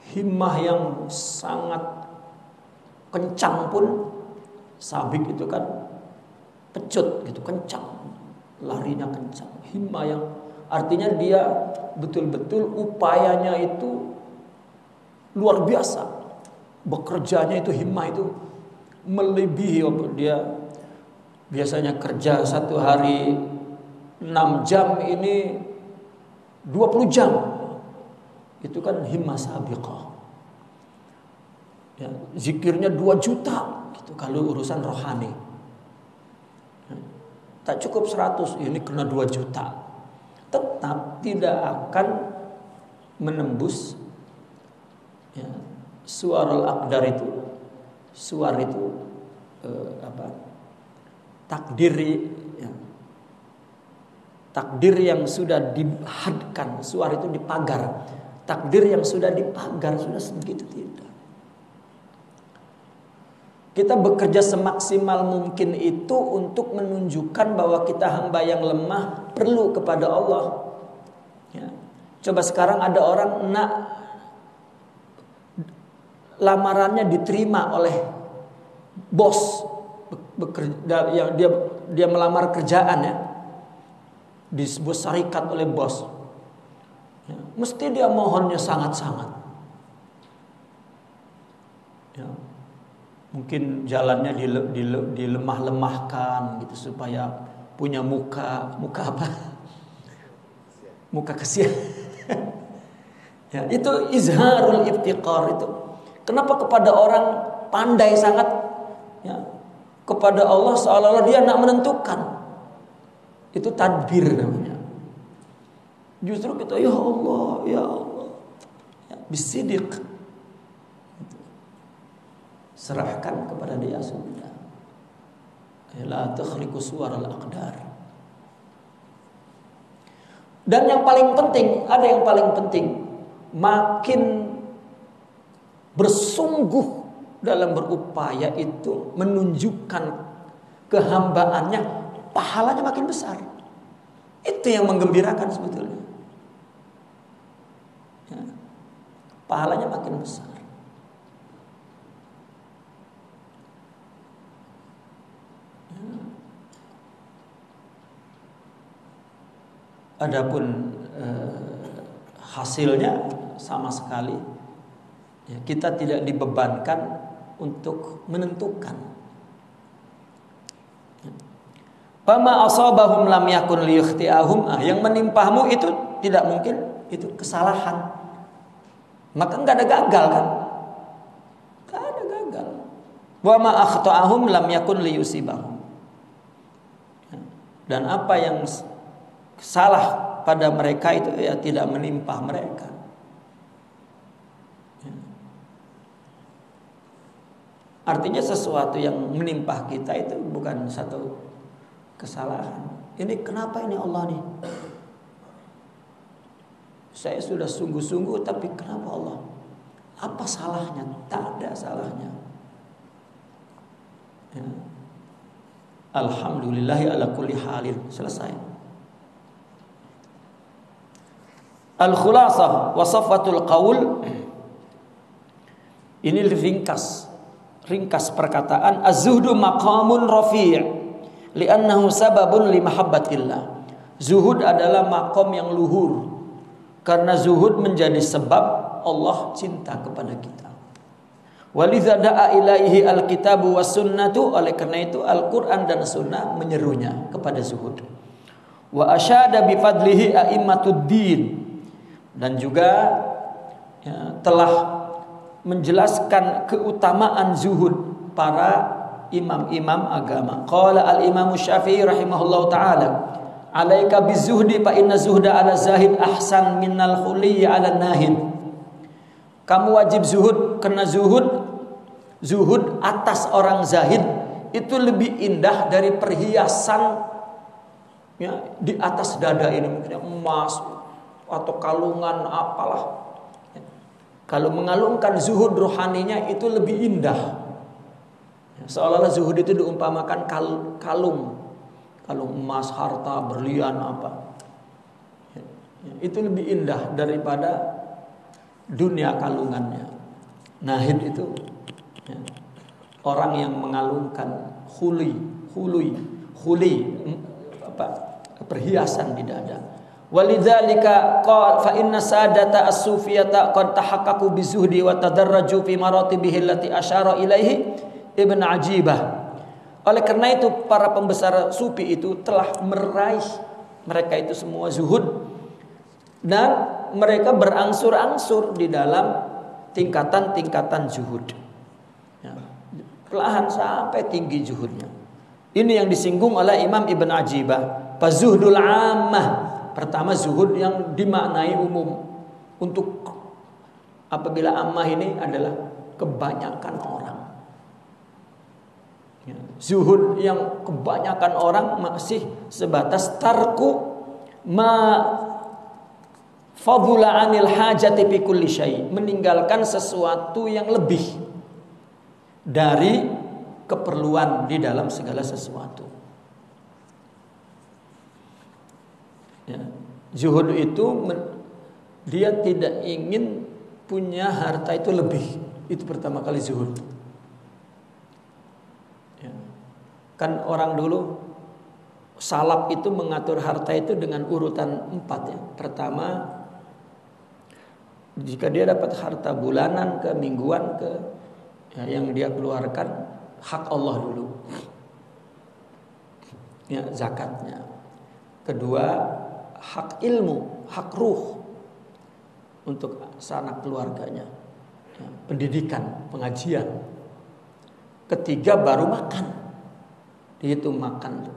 Himmah yang sangat kencang pun, sabik itu kan pecut gitu, kencang, larinya kencang. Himmah yang artinya dia betul-betul upayanya itu luar biasa. Bekerjanya itu himmah itu melebihi. Dia biasanya kerja satu hari 6 jam, ini 20 jam. Itu kan himmah sabiqah. Ya, zikirnya 2 juta gitu kalau urusan rohani. Tak cukup 100, ini kena 2 juta. Tetap tidak akan menembus ya, suarul aqdar itu. Suar itu takdir ya. Takdir yang sudah dihadkan. Suar itu dipagar. Takdir yang sudah dipagar, sudah segitu tidak. Kita bekerja semaksimal mungkin itu untuk menunjukkan bahwa kita hamba yang lemah, perlu kepada Allah. Ya. Coba sekarang ada orang nak lamarannya diterima oleh bos, yang dia melamar kerjaan ya, di sebuah syarikat oleh bos. Ya. Mesti dia mohonnya sangat-sangat. Ya. Mungkin jalannya dilemah-lemahkan gitu supaya punya muka apa? Muka kesian. Ya, itu izharul iftiqar itu. Kenapa kepada orang pandai sangat ya, kepada Allah seolah-olah dia nak menentukan. Itu tadbir namanya. Justru kita ya Allah ya, bisidiq. Serahkan kepada dia sudah. La tukhriqu suwaral aqdar. Dan yang paling penting, ada yang paling penting, makin bersungguh dalam berupaya itu menunjukkan kehambaannya, pahalanya makin besar. Itu yang menggembirakan sebetulnya. Ya, pahalanya makin besar. Adapun hasilnya sama sekali ya, kita tidak dibebankan untuk menentukan. Fama asabahum lam yakun liyukhti'ahum, yang menimpamu itu tidak mungkin itu kesalahan. Maka enggak ada gagal kan? Enggak ada gagal. Wa ma akhta'ahum lam yakun liyusibahum. Dan apa yang salah pada mereka itu ya tidak menimpa mereka. Ya. Artinya sesuatu yang menimpa kita itu bukan satu kesalahan. Ini kenapa ini Allah nih? Saya sudah sungguh-sungguh tapi kenapa Allah? Apa salahnya? Tak ada salahnya. Ya. Alhamdulillahi ala kulli halin. Selesai. Al-khulasah wa safatul qaul. Ini ringkas perkataan. Az-zuhdu maqamun rafi' li'annahu sababun li mahabbatillah. Zuhud adalah maqam yang luhur karena zuhud menjadi sebab Allah cinta kepada kita. Walidza da'a ilaihi al-kitabu was sunnatu, oleh karena itu Al-Qur'an dan sunnah menyerunya kepada zuhud. Wa asyada bi fadlihi a'immatud din, dan juga ya, telah menjelaskan keutamaan zuhud para imam-imam agama. Qala al-Imam Syafi'i rahimahullahu taala, "Alaika bizuhdi fa inna zuhda 'ala zahid ahsan minnal khuliyyi 'ala nahid." Kamu wajib zuhud karena zuhud atas orang zahid itu lebih indah dari perhiasan ya, di atas dada ini, mungkin emas atau kalungan apalah. Kalau mengalungkan zuhud rohaninya itu lebih indah. Seolah-olah zuhud itu diumpamakan kalung emas, harta, berlian apa. Itu lebih indah daripada dunia kalungannya. Nahid itu orang yang mengalungkan huli perhiasan di dada. Walidzalika qala fa inna sadata as-sufiyata qad tahaqqaqu bizuhdi wa tadarraju fi maratibihi allati asyara ilaihi Ibn Ajibah. Oleh karena itu para pembesar sufi itu telah meraih mereka itu semua zuhud, dan mereka berangsur-angsur di dalam tingkatan-tingkatan zuhud. Ya, perlahan sampai tinggi zuhudnya. Ini yang disinggung oleh Imam Ibn Ajibah. Fazuhdul ammah. Pertama zuhud yang dimaknai umum. Untuk apabila ammah ini adalah kebanyakan orang. Ya, zuhud yang kebanyakan orang masih sebatas tarku ma fadula anil hajati fi kulli syai, meninggalkan sesuatu yang lebih dari keperluan di dalam segala sesuatu. Ya, zuhud itu dia tidak ingin punya harta itu lebih. Itu pertama kali zuhud. Ya. Kan orang dulu salaf itu mengatur harta itu dengan urutan 4 ya. Pertama, jika dia dapat harta bulanan ke mingguan ke yang dia keluarkan hak Allah dulu. Ya, zakatnya. Kedua, hak ilmu, hak ruh untuk sanak keluarganya. Ya, pendidikan, pengajian. Ketiga baru makan. Dihitung makan.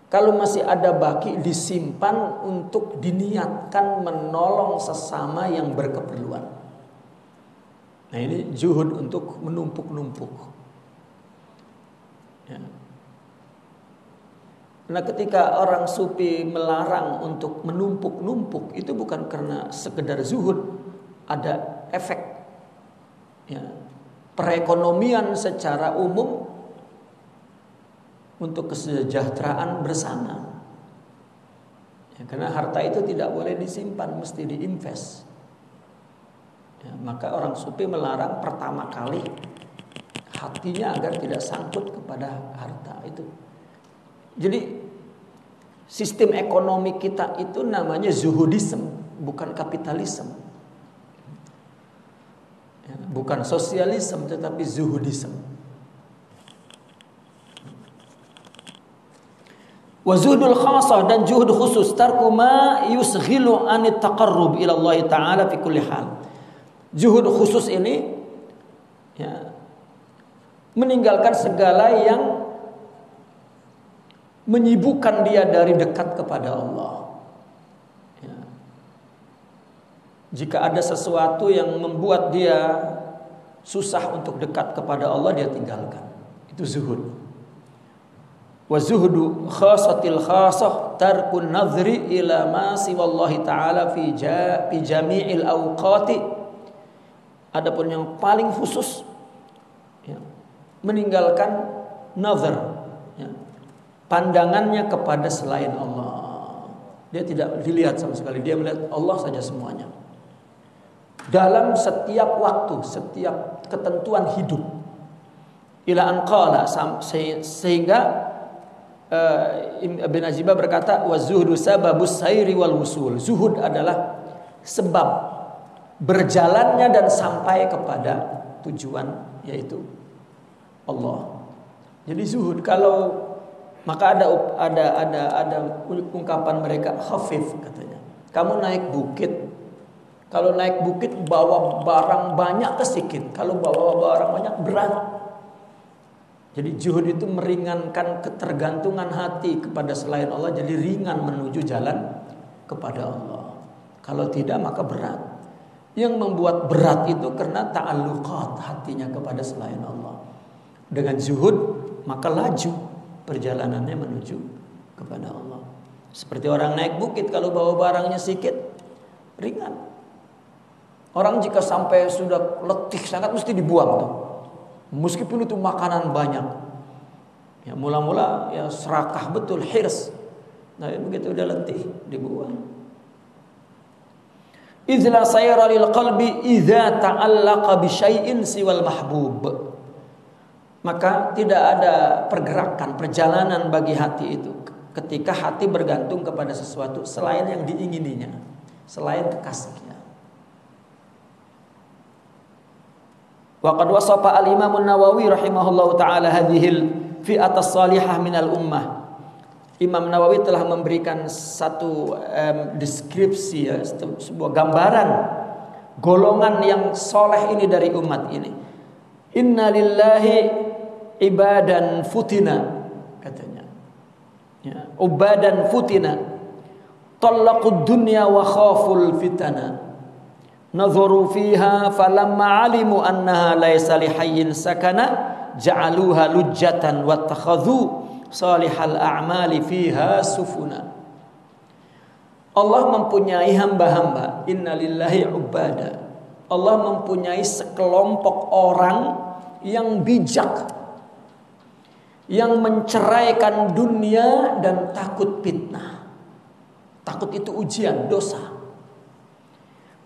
Kalau masih ada baki disimpan untuk diniatkan menolong sesama yang berkeperluan. Nah ini zuhud untuk menumpuk-numpuk. Ya. Nah ketika orang sufi melarang untuk menumpuk-numpuk, itu bukan karena sekedar zuhud, ada efek ya, perekonomian secara umum untuk kesejahteraan bersama. Ya, karena harta itu tidak boleh disimpan, mesti diinvest. Ya, maka orang sufi melarang pertama kali hatinya agar tidak sangkut kepada harta itu. Jadi sistem ekonomi kita itu namanya zuhudisme, bukan kapitalisme. Ya, bukan sosialisme tetapi zuhudisme. Wa zuhdul khasah, dan zuhud khusus, tarku ma yusghilu anit taqarrub ila Allah taala fi kulli hal. Zuhud khusus ini ya, meninggalkan segala yang menyibukkan dia dari dekat kepada Allah. Ya. Jika ada sesuatu yang membuat dia susah untuk dekat kepada Allah, dia tinggalkan. Itu zuhud. Wa zuhdu khasatil khasah tarkun nadhri ila ma siwallahi ta'ala fi jami'il awqati. Adapun yang paling khusus ya, meninggalkan nazar ya, pandangannya kepada selain Allah. Dia tidak dilihat sama sekali, dia melihat Allah saja semuanya. Dalam setiap waktu, setiap ketentuan hidup. Ila anqala, sehingga Ibn Ajibah berkata, wa zuhdu sababus sayri wal wusul. Zuhud adalah sebab berjalannya dan sampai kepada tujuan, yaitu Allah. Jadi zuhud, kalau maka ada ungkapan mereka khafif katanya. Kamu naik bukit, kalau naik bukit bawa barang banyak ke sedikit, kalau bawa barang banyak berat. Jadi zuhud itu meringankan ketergantungan hati kepada selain Allah, jadi ringan menuju jalan kepada Allah. Kalau tidak maka berat. Yang membuat berat itu karena ta'alluqat hatinya kepada selain Allah. Dengan zuhud maka laju perjalanannya menuju kepada Allah. Seperti orang naik bukit, kalau bawa barangnya sedikit ringan. Orang jika sampai sudah letih sangat mesti dibuang tuh. Meskipun itu makanan banyak. Ya mula-mula ya serakah betul, hirs. Nah, begitu udah letih dibuang. Izla sayra lil qalbi idza ta'allaqa bi syai'in siwal mahbub. Maka tidak ada pergerakan, perjalanan bagi hati itu ketika hati bergantung kepada sesuatu selain yang diingininya, selain kekasihnya. Wa qad wasafa al-Imam an-Nawawi rahimahullahu taala hadhil fi'at as-salihah minal ummah. Imam Nawawi telah memberikan satu deskripsi ya, sebuah gambaran golongan yang soleh ini dari umat ini. Inna lillahi ibadan futina, katanya. Ya, ubadan futina. Talaqud dunya wa khaful fitana. Nadharu fiha falamma alimu annaha laysa lihayyin sakana ja'aluha lujjatan wattakhadhu salihal a'mali fiha sufuna. Allah mempunyai hamba-hamba, innalillahi ubada. Allah mempunyai sekelompok orang yang bijak, yang menceraikan dunia dan takut fitnah. Takut itu ujian, dosa.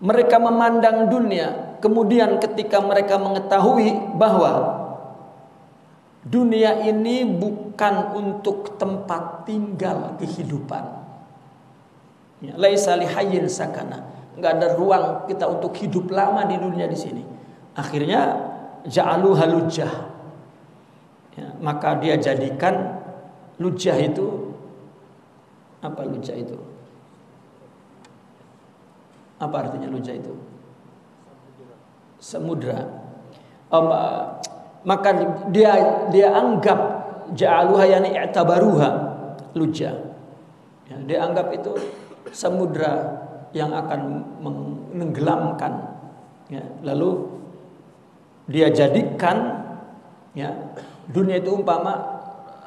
Mereka memandang dunia, kemudian ketika mereka mengetahui bahwa dunia ini bukan untuk tempat tinggal kehidupan. Ya, laisa lihayyin sakana. Enggak ada ruang kita untuk hidup lama di dunia di sini. Akhirnya ja'alu halujah. Ya, maka dia jadikan lujah itu apa lujah itu? Apa artinya lujah itu? Samudra. Maka dia anggap ja'aluha yani i'tabaruha lujah. Ya, dia anggap itu samudra yang akan menenggelamkan. Ya, lalu dia jadikan ya dunia itu umpama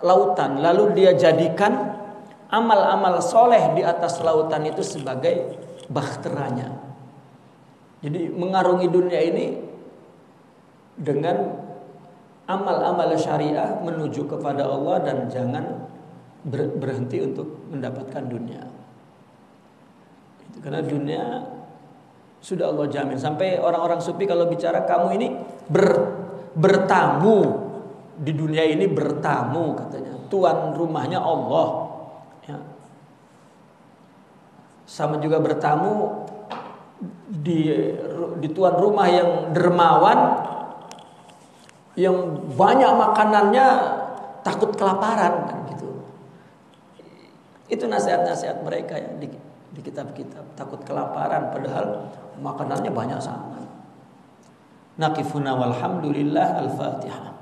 lautan. Lalu dia jadikan amal-amal soleh di atas lautan itu sebagai bahteranya. Jadi mengarungi dunia ini dengan amal-amal syariah menuju kepada Allah dan jangan berhenti untuk mendapatkan dunia. Karena dunia sudah Allah jamin. Sampai orang-orang sufi kalau bicara kamu ini bertamu di dunia ini, bertamu katanya. Tuan rumahnya Allah. Ya. Sama juga bertamu di tuan rumah yang dermawan, yang banyak makanannya, takut kelaparan kan gitu. Itu nasihat-nasihat mereka ya di kitab-kitab, takut kelaparan padahal makanannya banyak sangat. Naqifuna walhamdulillah, al-Fatihah.